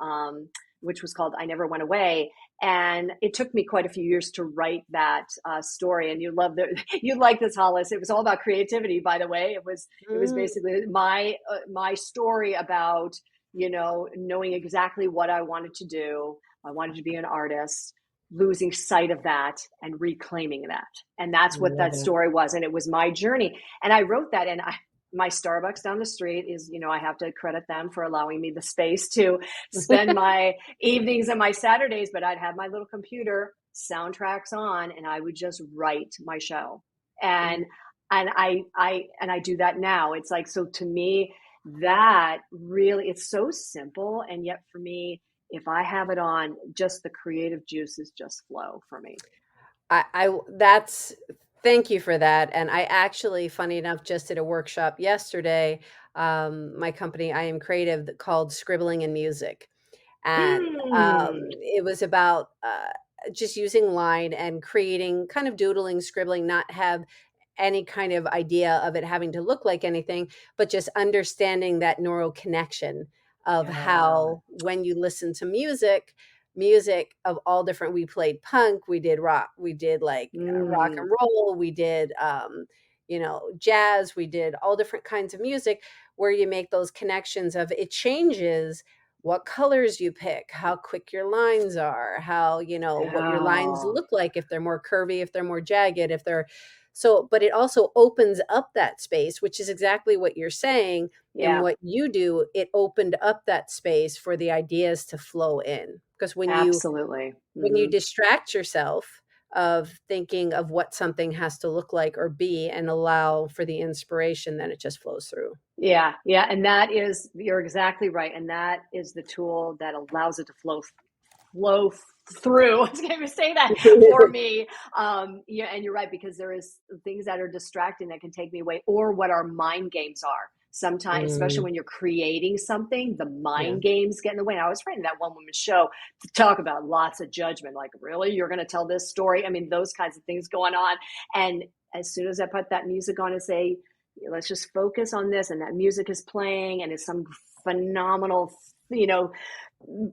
Speaker 2: which was called I Never Went Away. And it took me quite a few years to write that story. And you like this, Hollis. It was all about creativity, by the way. It was
Speaker 1: Mm,
Speaker 2: basically my story about, knowing exactly what I wanted to do. I wanted to be an artist, losing sight of that and reclaiming that. And
Speaker 1: I
Speaker 2: that's what
Speaker 1: love
Speaker 2: that
Speaker 1: it.
Speaker 2: story was. And it was my journey. And I wrote that, and my Starbucks down the street is, I have to credit them for allowing me the space to spend my evenings and my Saturdays, but I'd have my little computer, soundtracks on, and I would just write my show.
Speaker 1: Mm.
Speaker 2: And I do that now. It's like, so to me, that really, it's so simple. And yet for me, if I have it on, just the creative juices just flow for me.
Speaker 1: That's thank you for that. And I actually, funny enough, just did a workshop yesterday. My company, I Am Creative, called Scribbling and Music. And
Speaker 2: Mm,
Speaker 1: it was about just using line and creating, kind of doodling, scribbling, not have any kind of idea of it having to look like anything, but just understanding that neural connection of
Speaker 2: yeah.
Speaker 1: how when you listen to music of all different, we played punk, we did rock, we did like rock
Speaker 2: Mm,
Speaker 1: and roll, we did jazz, we did all different kinds of music, where you make those connections of it changes what colors you pick, how quick your lines are, how, what your lines
Speaker 2: yeah.
Speaker 1: look like, if they're more curvy, if they're more jagged, if they're so, but it also opens up that space, which is exactly what you're saying. And
Speaker 2: Yeah,
Speaker 1: what you do, it opened up that space for the ideas to flow in. Because
Speaker 2: absolutely.
Speaker 1: when you
Speaker 2: Hmm.
Speaker 1: distract yourself of thinking of what something has to look like or be and allow for the inspiration, then it just flows through.
Speaker 2: Yeah, yeah, and you're exactly right, and that is the tool that allows it to flow through. I was going to say that for me. Yeah, and you're right, because there is things that are distracting that can take me away, or what our mind games are. Sometimes, especially
Speaker 1: Mm,
Speaker 2: when you're creating something, the
Speaker 1: yeah.
Speaker 2: mind games get in the way. And I was writing that one woman show to talk about lots of judgment, like, really, you're going to tell this story? I mean, those kinds of things going on. And as soon as I put that music on and say, let's just focus on this, and that music is playing, and it's some phenomenal, you know,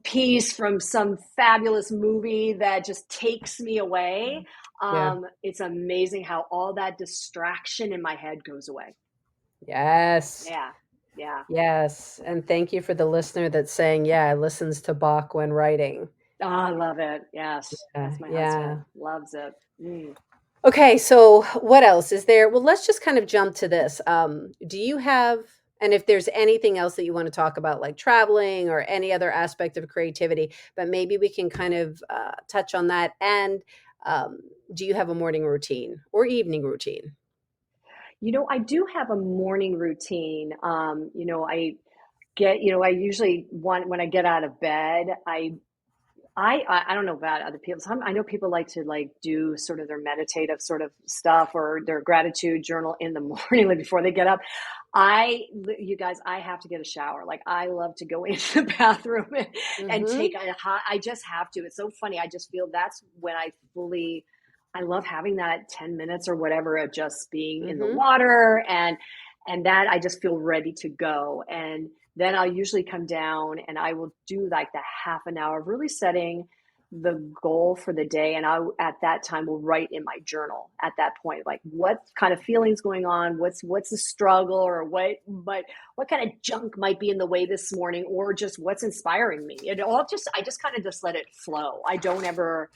Speaker 2: piece from some fabulous movie that just takes me away.
Speaker 1: Yeah.
Speaker 2: It's amazing how all that distraction in my head goes away.
Speaker 1: Yes.
Speaker 2: Yeah, yeah.
Speaker 1: Yes. And thank you for the listener that's saying, yeah, listens to Bach when writing.
Speaker 2: Oh, I love it. Yes,
Speaker 1: Yeah.
Speaker 2: that's my husband.
Speaker 1: Yeah.
Speaker 2: Loves it. Mm.
Speaker 1: Okay, so what else is there? Well, let's just kind of jump to this. Do you have, and if there's anything else that you want to talk about, like traveling or any other aspect of creativity, but maybe we can kind of touch on that. And um, do you have a morning routine or evening routine?
Speaker 2: I do have a morning routine. I usually want, when I get out of bed, I don't know about other people. I know people like to like do sort of their meditative sort of stuff or their gratitude journal in the morning, like before they get up. You guys, I have to get a shower. Like, I love to go into the bathroom and
Speaker 1: Mm-hmm.
Speaker 2: take a hot. I just have to. It's so funny. I just feel that's when I love having that 10 minutes or whatever of just being in the
Speaker 1: Mm-hmm.
Speaker 2: water, and that I just feel ready to go. And then I'll usually come down and I will do like the half an hour of really setting the goal for the day. And at that time, will write in my journal at that point, like, what kind of feelings going on, what's the struggle, or what kind of junk might be in the way this morning, or just what's inspiring me. I just kind of just let it flow. I never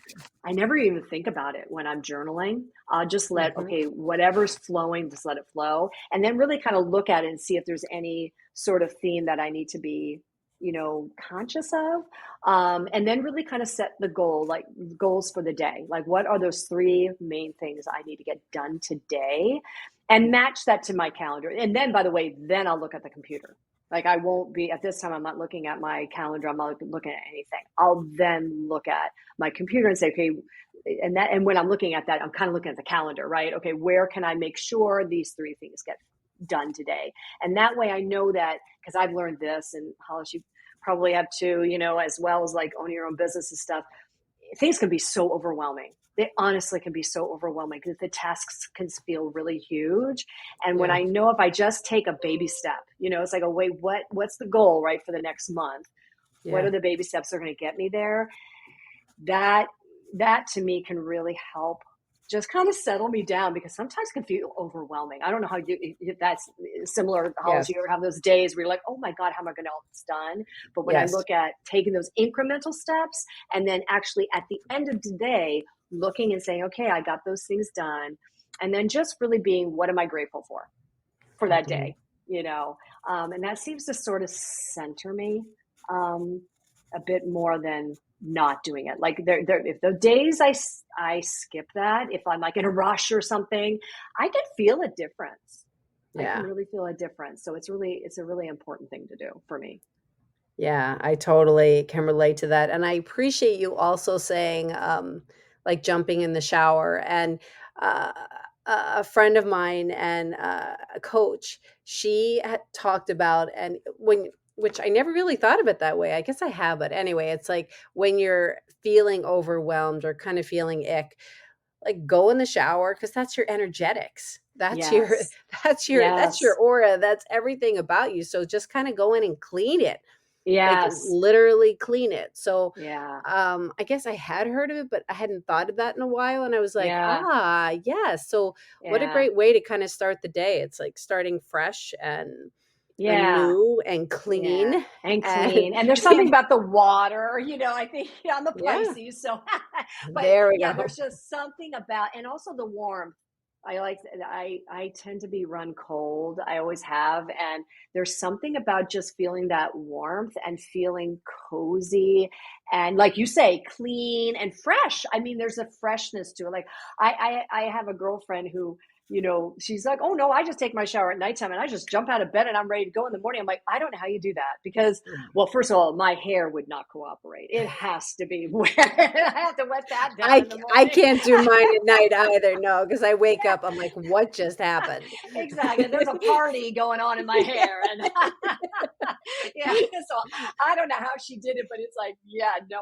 Speaker 2: even think about it when I'm journaling. I'll just
Speaker 1: Mm-hmm.
Speaker 2: okay, whatever's flowing, just let it flow. And then really kind of look at it and see if there's any sort of theme that I need to be, conscious of. And then really kind of set the goals for the day. Like, what are those three main things I need to get done today? And match that to my calendar. And then, by the way, then I'll look at the computer. Like, I won't be at this time, I'm not looking at my calendar, I'm not looking at anything. I'll then look at my computer and say, okay, and when I'm looking at that, I'm kind of looking at the calendar, right? Okay, where can I make sure these three things get done today? And that way I know that, because I've learned this, and Hollis, you probably have too, as well as like owning your own business and stuff. Things can be so overwhelming. They honestly can be so overwhelming because the tasks can feel really huge. And when
Speaker 1: Yeah.
Speaker 2: I know, if I just take a baby step, it's like, oh wait, what's the goal, right, for the next month? What
Speaker 1: Yeah.
Speaker 2: are the baby steps that are going to get me there? That that to me can really help just kind of settle me down, because sometimes it can feel overwhelming. I don't know how if that's similar, Hollis.
Speaker 1: Yes.
Speaker 2: You ever have those days where you're like, oh my God, how am I going to all this done? But when I
Speaker 1: Yes.
Speaker 2: look at taking those incremental steps, and then actually at the end of the day, looking and saying, okay, I got those things done. And then just really being, what am I grateful for that
Speaker 1: Mhm.
Speaker 2: day? You know, and that seems to sort of center me um, a bit more than not doing it. Like if the days I skip that, if I'm like in a rush or something, I can feel a difference. I can
Speaker 1: Yeah.
Speaker 2: really feel a difference. So it's a really important thing to do for me.
Speaker 1: Yeah, I totally can relate to that, and I appreciate you also saying, like, jumping in the shower, and, uh, a friend of mine and, a coach, she had talked about and when which I never really thought of it that way, I guess I have, but anyway, it's like when you're feeling overwhelmed or kind of feeling ick, like, go in the shower because that's your energetics. That's your
Speaker 2: Yes.
Speaker 1: that's your
Speaker 2: Yes.
Speaker 1: aura, that's everything about you, so just kinda go in and clean it. Like,
Speaker 2: Yes.
Speaker 1: literally clean it. So,
Speaker 2: Yeah.
Speaker 1: I guess I had heard of it, but I hadn't thought of that in a while, and I was like,
Speaker 2: Yeah.
Speaker 1: "Ah, yes." So, what a
Speaker 2: Yeah.
Speaker 1: great way to kinda start the day. It's like starting fresh and
Speaker 2: Yeah.
Speaker 1: new and
Speaker 2: Yeah,
Speaker 1: clean,
Speaker 2: and
Speaker 1: and
Speaker 2: clean, and there's something
Speaker 1: peop
Speaker 2: about the water, I think I'm the
Speaker 1: yeah,
Speaker 2: Pisces, so but
Speaker 1: there we
Speaker 2: yeah,
Speaker 1: go.
Speaker 2: there's just something about, and also the warmth. I tend to be run cold, I always have, and there's something about just feeling that warmth and feeling cozy, and like you say, clean and fresh. I mean, there's a freshness to it. Like I have a girlfriend who, she's like, oh no, I just take my shower at nighttime and I just jump out of bed and I'm ready to go in the morning. I'm like, I don't know how you do that, because, well, first of all, my hair would not cooperate. It has to be wet. I have to wet that down in the
Speaker 1: I
Speaker 2: morning.
Speaker 1: can't do mine at night either, no, because I wake up, I'm like, "What just happened?"
Speaker 2: Exactly. There's a party going on in my hair. And yeah, so I don't know how she did it, but it's like, yeah, no,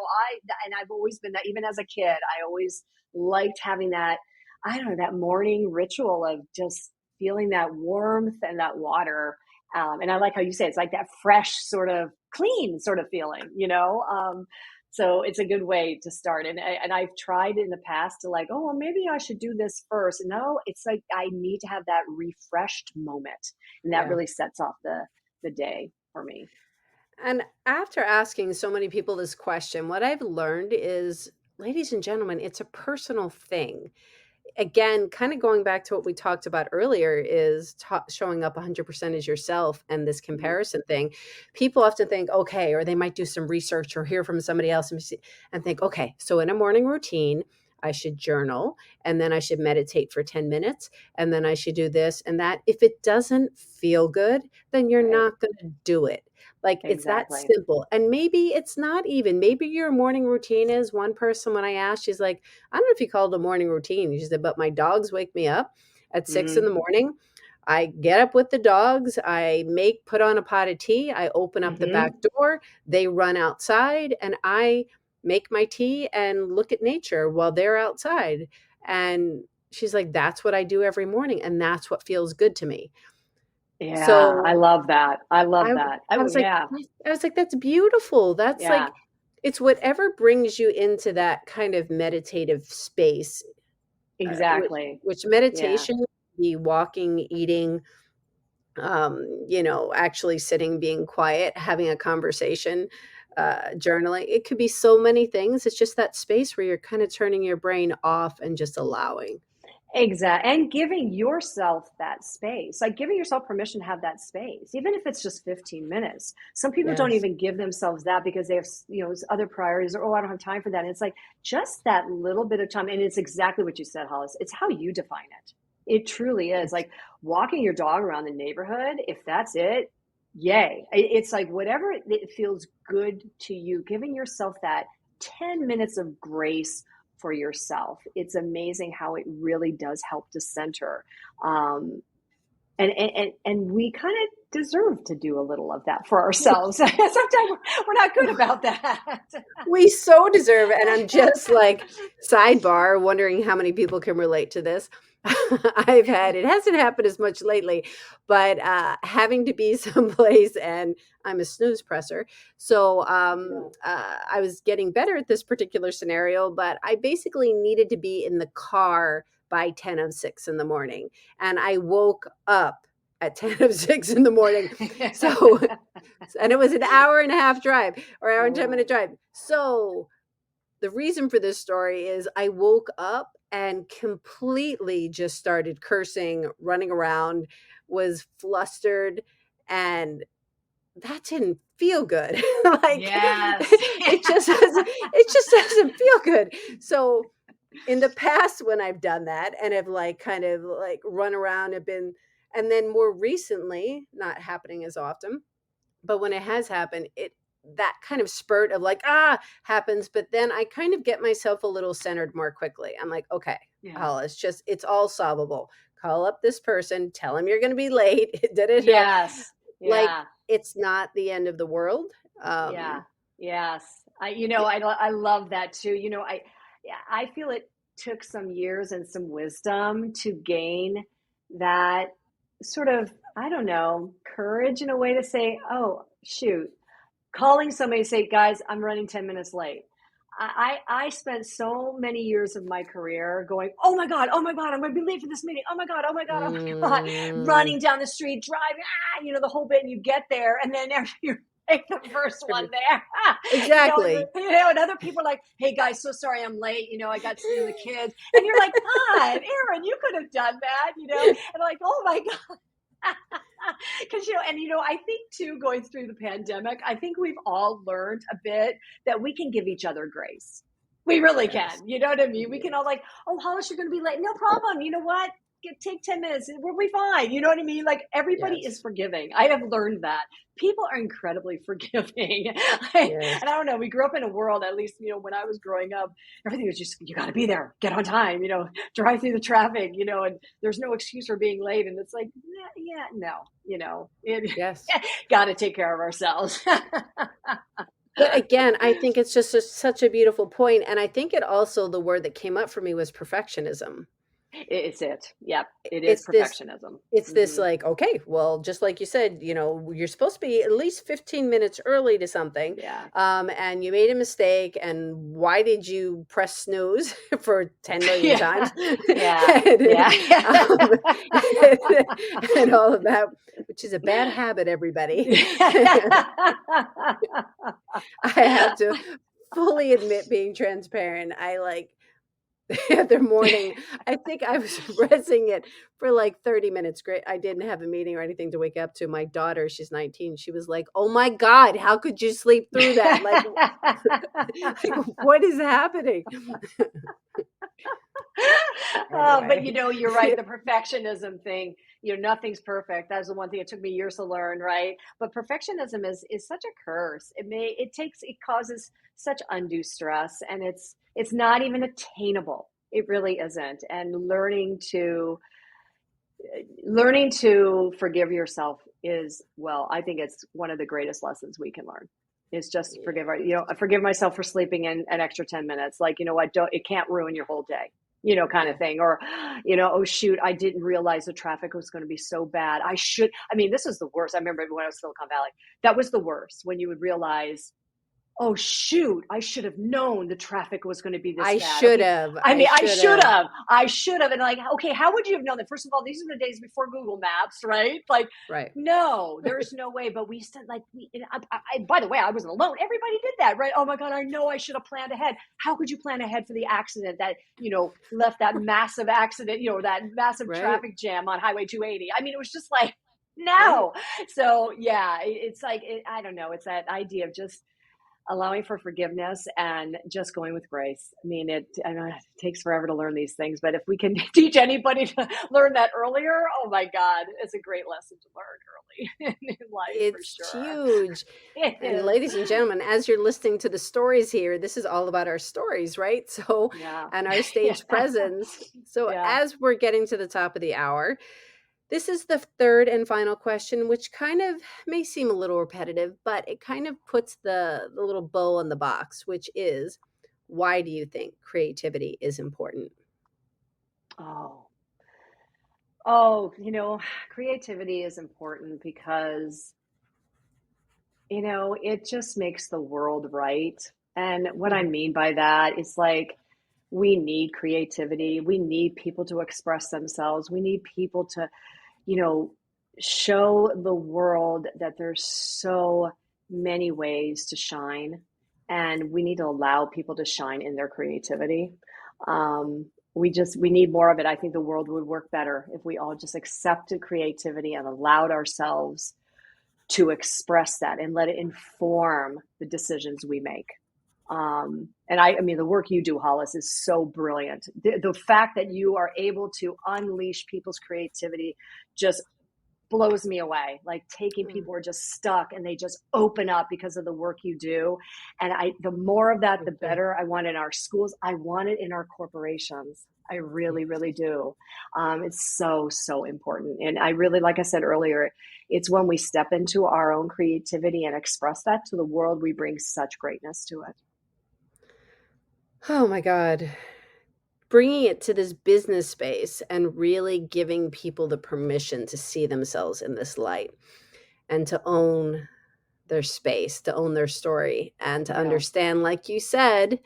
Speaker 2: and I've always been that, even as a kid, I always liked having that, I don't know, that morning ritual of just feeling that warmth and that water. And I like how you say it's like that fresh, sort of clean sort of feeling. So it's a good way to start. And I've tried in the past to, like, oh, well, maybe I should do this first. No, it's like I need to have that refreshed moment. And that
Speaker 1: Yeah.
Speaker 2: really sets off the day for me.
Speaker 1: And after asking so many people this question, what I've learned is, ladies and gentlemen, it's a personal thing. Again, kind of going back to what we talked about earlier is showing up 100% as yourself and this
Speaker 2: Mhm.
Speaker 1: comparison thing. People often think, okay, or they might do some research or hear from somebody else and think, okay, so in a morning routine, I should journal and then I should meditate for 10 minutes and then I should do this and that. If it doesn't feel good, then you're
Speaker 2: Right.
Speaker 1: not going to do it. Like, it's that
Speaker 2: Exactly.
Speaker 1: simple. And maybe it's not even, maybe your morning routine is one person, when I asked, she's like, I don't know if you call it a morning routine. She said, but my dogs wake me up at 6 in
Speaker 2: Mhm.
Speaker 1: the morning. I get up with the dogs. Put on a pot of tea. I open up the back
Speaker 2: Mhm.
Speaker 1: door. They run outside and I make my tea and look at nature while they're outside. And she's like, that's what I do every morning. And that's what feels good to me.
Speaker 2: Yeah, I
Speaker 1: So
Speaker 2: love that. I love
Speaker 1: I
Speaker 2: that.
Speaker 1: I was like
Speaker 2: Yeah.
Speaker 1: I was like, "That's beautiful." That's
Speaker 2: Yeah.
Speaker 1: like it's whatever brings you into that kind of meditative space, uh, which
Speaker 2: Exactly.
Speaker 1: which
Speaker 2: Yeah.
Speaker 1: meditation could be walking, eating, actually sitting, being quiet, having a conversation, journaling. It could be so many things. It's just that space where you're kinda turning your brain off and just allowing.
Speaker 2: Exactly. And giving yourself that space, like giving yourself permission to have that space, even if it's just 15 minutes. Some people don't
Speaker 1: Yes.
Speaker 2: even give themselves that because they have, other priorities, or, oh, I don't have time for that. And it's like just that little bit of time. And it's exactly what you said, Hollis. It's how you define it. It truly is
Speaker 1: Yes.
Speaker 2: like walking your dog around the neighborhood. If that's it, yay. It's like whatever it feels good to you, giving yourself that 10 minutes of grace for yourself. It's amazing how it really does help to center. Um, and we kind of deserve to do a little of that for ourselves. Sometimes we're not good about that.
Speaker 1: We so deserve it, and I'm just like, sidebar, wondering how many people can relate to this. I've had, it hasn't happened as much lately, but having to be someplace, and I'm a snooze presser. So
Speaker 2: Yeah.
Speaker 1: I was getting better at this particular scenario, but I basically needed to be in the car by 10:06 in the morning. And I woke up at 10:06 in the morning. So, and it was an hour and a half drive, or hour and 10-minute
Speaker 2: Oh,
Speaker 1: drive. So the reason for this story is I woke up and completely just started cursing, running around, was flustered, and that didn't feel good. Like
Speaker 2: yes.
Speaker 1: it just doesn't feel good. So in the past when I've done that and have like kind of like run around, have been, and then more recently, not happening as often, but when it has happened, it, that kind of spurt of like happens, but then I kind of get myself a little centered more quickly. I'm like, okay,
Speaker 2: Yeah.
Speaker 1: Paula, it's all solvable. Call up this person, tell him you're going to be late. Da, da, da.
Speaker 2: Yes.
Speaker 1: Like,
Speaker 2: Yeah.
Speaker 1: it's not the end of the world.
Speaker 2: Yeah. Yes. I love that too. Yeah, I feel it took some years and some wisdom to gain that sort of, I don't know, courage in a way to say, "Oh, shoot, calling somebody to say, guys, I'm running 10 minutes late." I spent so many years of my career going, oh my God, I'm going to be late for this meeting. Oh my God, oh my God,
Speaker 1: Mm,
Speaker 2: running down the street, driving, the whole bit. And you get there, and then you're like the first one
Speaker 1: every-
Speaker 2: there,
Speaker 1: exactly.
Speaker 2: and other people are like, hey guys, so sorry I'm late. I got the kids, and you're like, God, Erin, you could have done that, and like, oh my God. Because I think too, going through the pandemic, I think we've all learned a bit that we can give each other grace. We really
Speaker 1: Yes.
Speaker 2: can. You know what I mean? We can
Speaker 1: Yes.
Speaker 2: all like, oh, Hollis, you're going to be late. No problem. You know what? Take 10 minutes. We'll be fine. You know what I mean? Like, everybody is
Speaker 1: Yes.
Speaker 2: forgiving. I have learned that. People are incredibly forgiving. And
Speaker 1: Yes.
Speaker 2: I don't know. We grew up in a world, at least, when I was growing up, everything was just, you got to be there, get on time, drive through the traffic, and there's no excuse for being late. And it's like, yeah, no,
Speaker 1: Yes.
Speaker 2: got to take care of ourselves.
Speaker 1: But again, I think it's just such a beautiful point, and I think it also, the word that came up for me was perfectionism.
Speaker 2: It's it. Yep. It is
Speaker 1: It's this
Speaker 2: perfectionism.
Speaker 1: it's this
Speaker 2: Hmm.
Speaker 1: like, okay, well, just like you said, you're supposed to be at least 15 minutes early to something,
Speaker 2: Yeah.
Speaker 1: and you made a mistake, and why did you press snooze for 10 million times?
Speaker 2: Yeah. Yeah.
Speaker 1: and,
Speaker 2: Yeah.
Speaker 1: um, and all of that, which is a bad habit, everybody. I have to fully admit, being transparent, I like the other morning, I think I was pressing it for like 30 minutes. Great. I didn't have a meeting or anything to wake up to. My daughter, she's 19. She was like, "Oh my God, how could you sleep through that? Like, like what is happening?"
Speaker 2: But
Speaker 1: Anyway.
Speaker 2: you're right. The perfectionism thing, nothing's perfect. That's the one thing it took me years to learn, right? But perfectionism is such a curse. It causes such undue stress, and it's not even attainable. It really isn't. And learning to forgive yourself is, well, I think it's one of the greatest lessons we can learn. Is just
Speaker 1: Yeah.
Speaker 2: I forgive myself for sleeping in an extra 10 minutes. Like, what, don't, it can't ruin your whole day, kind of
Speaker 1: Yeah.
Speaker 2: thing. Or, oh shoot, I didn't realize the traffic was going to be so bad. This is the worst. I remember when I was in Silicon Valley, that was the worst, when you would realize, oh shoot, I should have known the traffic was going to be this
Speaker 1: I
Speaker 2: bad.
Speaker 1: should
Speaker 2: Okay.
Speaker 1: have.
Speaker 2: I
Speaker 1: I
Speaker 2: mean,
Speaker 1: should have.
Speaker 2: I should have. And like, okay, how would you have known that? First of all, these are the days before Google Maps, right? Like,
Speaker 1: Right.
Speaker 2: no, there's no way. But we said, like, by the way, I wasn't alone. Everybody did that, right? Oh my God, I know I should have planned ahead. How could you plan ahead for the accident that, left that massive accident, that massive
Speaker 1: Right.
Speaker 2: traffic jam on Highway 280? I mean, it was just like,
Speaker 1: Right.
Speaker 2: no. So yeah, it's like, I don't know. It's that idea of just allowing for forgiveness and just going with grace. I know it takes forever to learn these things, but if we can teach anybody to learn that earlier, oh my God, it's a great lesson to learn early in life for
Speaker 1: It's
Speaker 2: sure.
Speaker 1: huge.
Speaker 2: It
Speaker 1: And
Speaker 2: is.
Speaker 1: ladies and gentlemen, as you're listening to the stories here, this is all about our stories, right? So,
Speaker 2: Yeah.
Speaker 1: and our
Speaker 2: Yeah.
Speaker 1: stage presence. So,
Speaker 2: Yeah.
Speaker 1: as we're getting to the top of the hour, this is the third and final question, which kind of may seem a little repetitive, but it kind of puts the little bow on the box, which is, why do you think creativity is important?
Speaker 2: Oh. Oh, creativity is important because, it just makes the world right. And what I
Speaker 1: Mhm.
Speaker 2: mean by that is like, we need creativity. We need people to express themselves. We need people to, you know, show the world that there's so many ways to shine, and we need to allow people to shine in their creativity. We need more of it. I think the world would work better if we all just accepted creativity and allowed ourselves to express that and let it inform the decisions we make. And I mean, the work you do, Hollis, is so brilliant. The fact that you are able to unleash people's creativity just blows me away. Like taking
Speaker 1: Mm.
Speaker 2: people who are just stuck and they just open up because of the work you do. And the more of that, the
Speaker 1: Thank you.
Speaker 2: better. I want it in our schools. I want it in our corporations. I really, really do. It's so, so important. And I really, like I said earlier, it's when we step into our own creativity and express that to the world, we bring such greatness to it.
Speaker 1: Oh my God. Bringing it to this business space and really giving people the permission to see themselves in this light and to own their space, to own their story, and to
Speaker 2: Yeah,
Speaker 1: understand, like you said,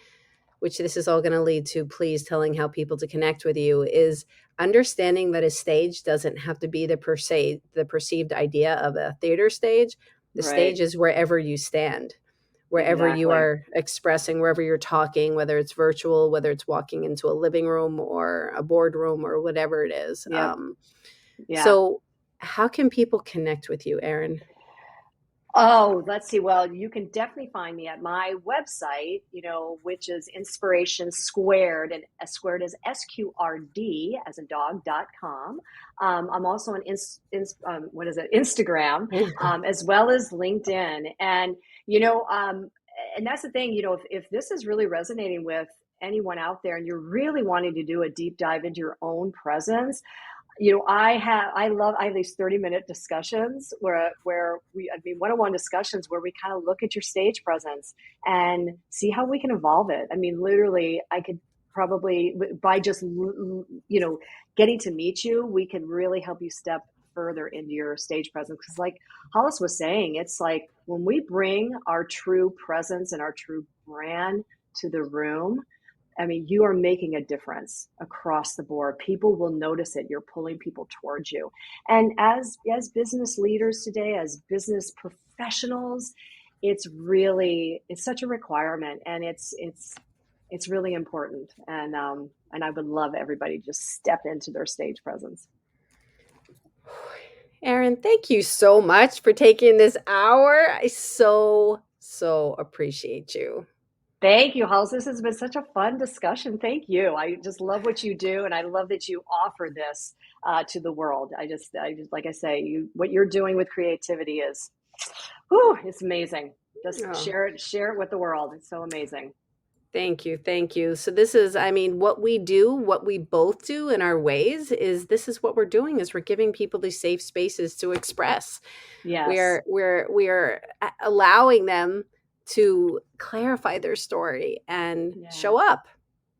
Speaker 1: which this is all going to lead to, please telling how people to connect with you, is understanding that a stage doesn't have to be the perceived idea of a theater stage. The
Speaker 2: right.
Speaker 1: stage is wherever you stand, wherever you
Speaker 2: Exactly.
Speaker 1: are expressing, wherever you're talking, whether it's virtual, whether it's walking into a living room or a boardroom or whatever it is.
Speaker 2: Yep. Yeah.
Speaker 1: So how can people connect with you, Erin?
Speaker 2: Oh, let's see. Well, you can definitely find me at my website, which is Inspiration Squared, and squared is SQRD as in dog.com. I'm also on what is it, Instagram, as well as LinkedIn. And that's the thing, if this is really resonating with anyone out there and you're really wanting to do a deep dive into your own presence, I have these 30-minute discussions one-on-one discussions where we kind of look at your stage presence and see how we can evolve it. I mean, literally, I could probably, by just, getting to meet you, we can really help you step further into your stage presence. Because like Hollis was saying, it's like when we bring our true presence and our true brand to the room, I mean, you are making a difference across the board. People will notice it. You're pulling people towards you. And as business leaders today, as business professionals, it's such a requirement, and it's really important. And I would love everybody to just step into their stage presence.
Speaker 1: Erin, thank you so much for taking this hour. I so, so appreciate you.
Speaker 2: Thank you, Hollis. This has been such a fun discussion. Thank you. I just love what you do, and I love that you offer this to the world. I just, like I say, what you're doing with creativity is, whew, it's amazing. Just
Speaker 1: Oh,
Speaker 2: share it with the world. It's so amazing.
Speaker 1: thank you. Thank you. So this is, I mean, what we do, what we both do in our ways is this is what we're doing is we're giving people these safe spaces to express.
Speaker 2: Yes.
Speaker 1: We are allowing them to clarify their story and
Speaker 2: Yeah.
Speaker 1: show up.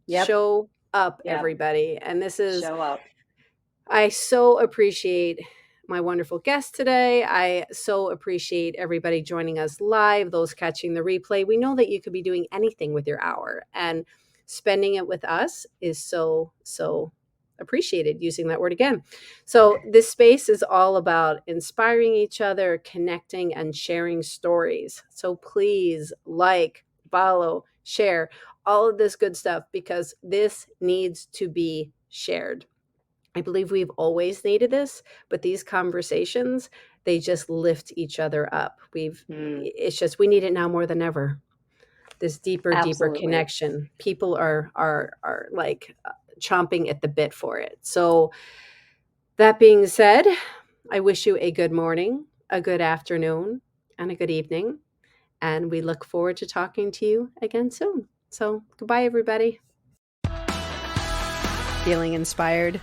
Speaker 2: Yep.
Speaker 1: Show up,
Speaker 2: Yep.
Speaker 1: everybody. And this is,
Speaker 2: Show up.
Speaker 1: I so appreciate my wonderful guest today. I so appreciate everybody joining us live, those catching the replay. We know that you could be doing anything with your hour, and spending it with us is so, so appreciated, using that word again. So, this space is all about inspiring each other, connecting, and sharing stories. So, please like, follow, share all of this good stuff because this needs to be shared. I believe we've always needed this, but these conversations, they just lift each other up.
Speaker 2: Mm,
Speaker 1: It's just, we need it now more than ever. This deeper
Speaker 2: absolutely.
Speaker 1: connection. People are like chomping at the bit for it. So that being said, I wish you a good morning, a good afternoon, and a good evening. And we look forward to talking to you again soon. So goodbye, everybody. Feeling inspired?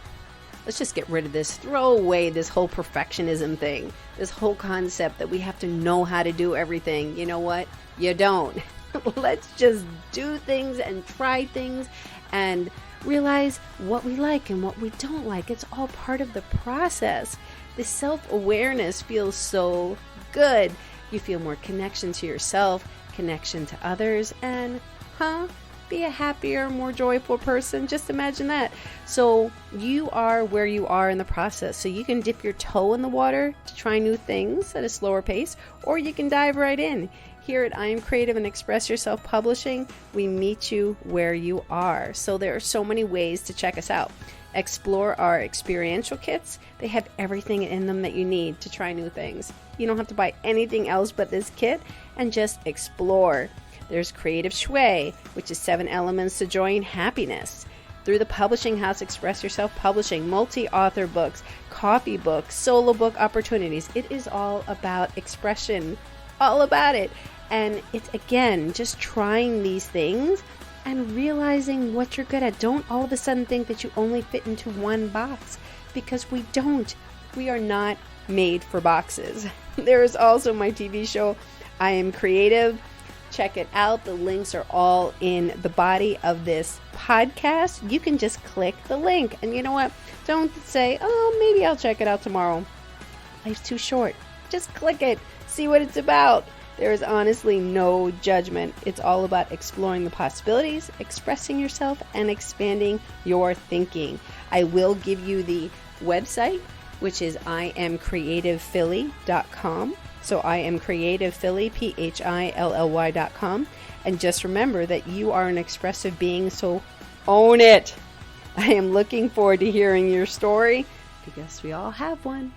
Speaker 1: Let's just get rid of this, throw away this whole perfectionism thing, this whole concept that we have to know how to do everything. You know what? You don't. Let's just do things and try things and realize what we like and what we don't like. It's all part of the process. The self-awareness feels so good. You feel more connection to yourself, connection to others, and be a happier, more joyful person. Just imagine that. So you are where you are in the process. So you can dip your toe in the water to try new things at a slower pace, or you can dive right in. Here at I Am Creative and Express Yourself Publishing, we meet you where you are. So there are so many ways to check us out. Explore our experiential kits. They have everything in them that you need to try new things. You don't have to buy anything else but this kit, and just explore. There's Creative Shui, which is 7 elements to joy and happiness. Through the publishing house, Express Yourself Publishing, multi-author books, coffee books, solo book opportunities. It is all about expression, all about it. And it's, again, just trying these things and realizing what you're good at. Don't all of a sudden think that you only fit into one box, because we don't. We are not made for boxes. There is also my TV show, I Am Creative. Check it out. The links are all in the body of this podcast. You can just click the link. And you know what? Don't say, oh, maybe I'll check it out tomorrow. Life's too short. Just click it. See what it's about. There is honestly no judgment. It's all about exploring the possibilities, expressing yourself, and expanding your thinking. I will give you the website, which is IamCreativePhilly.com. So I Am Creative Philly, PHILLY.com. And just remember that you are an expressive being, so own it. I am looking forward to hearing your story, because we all have one.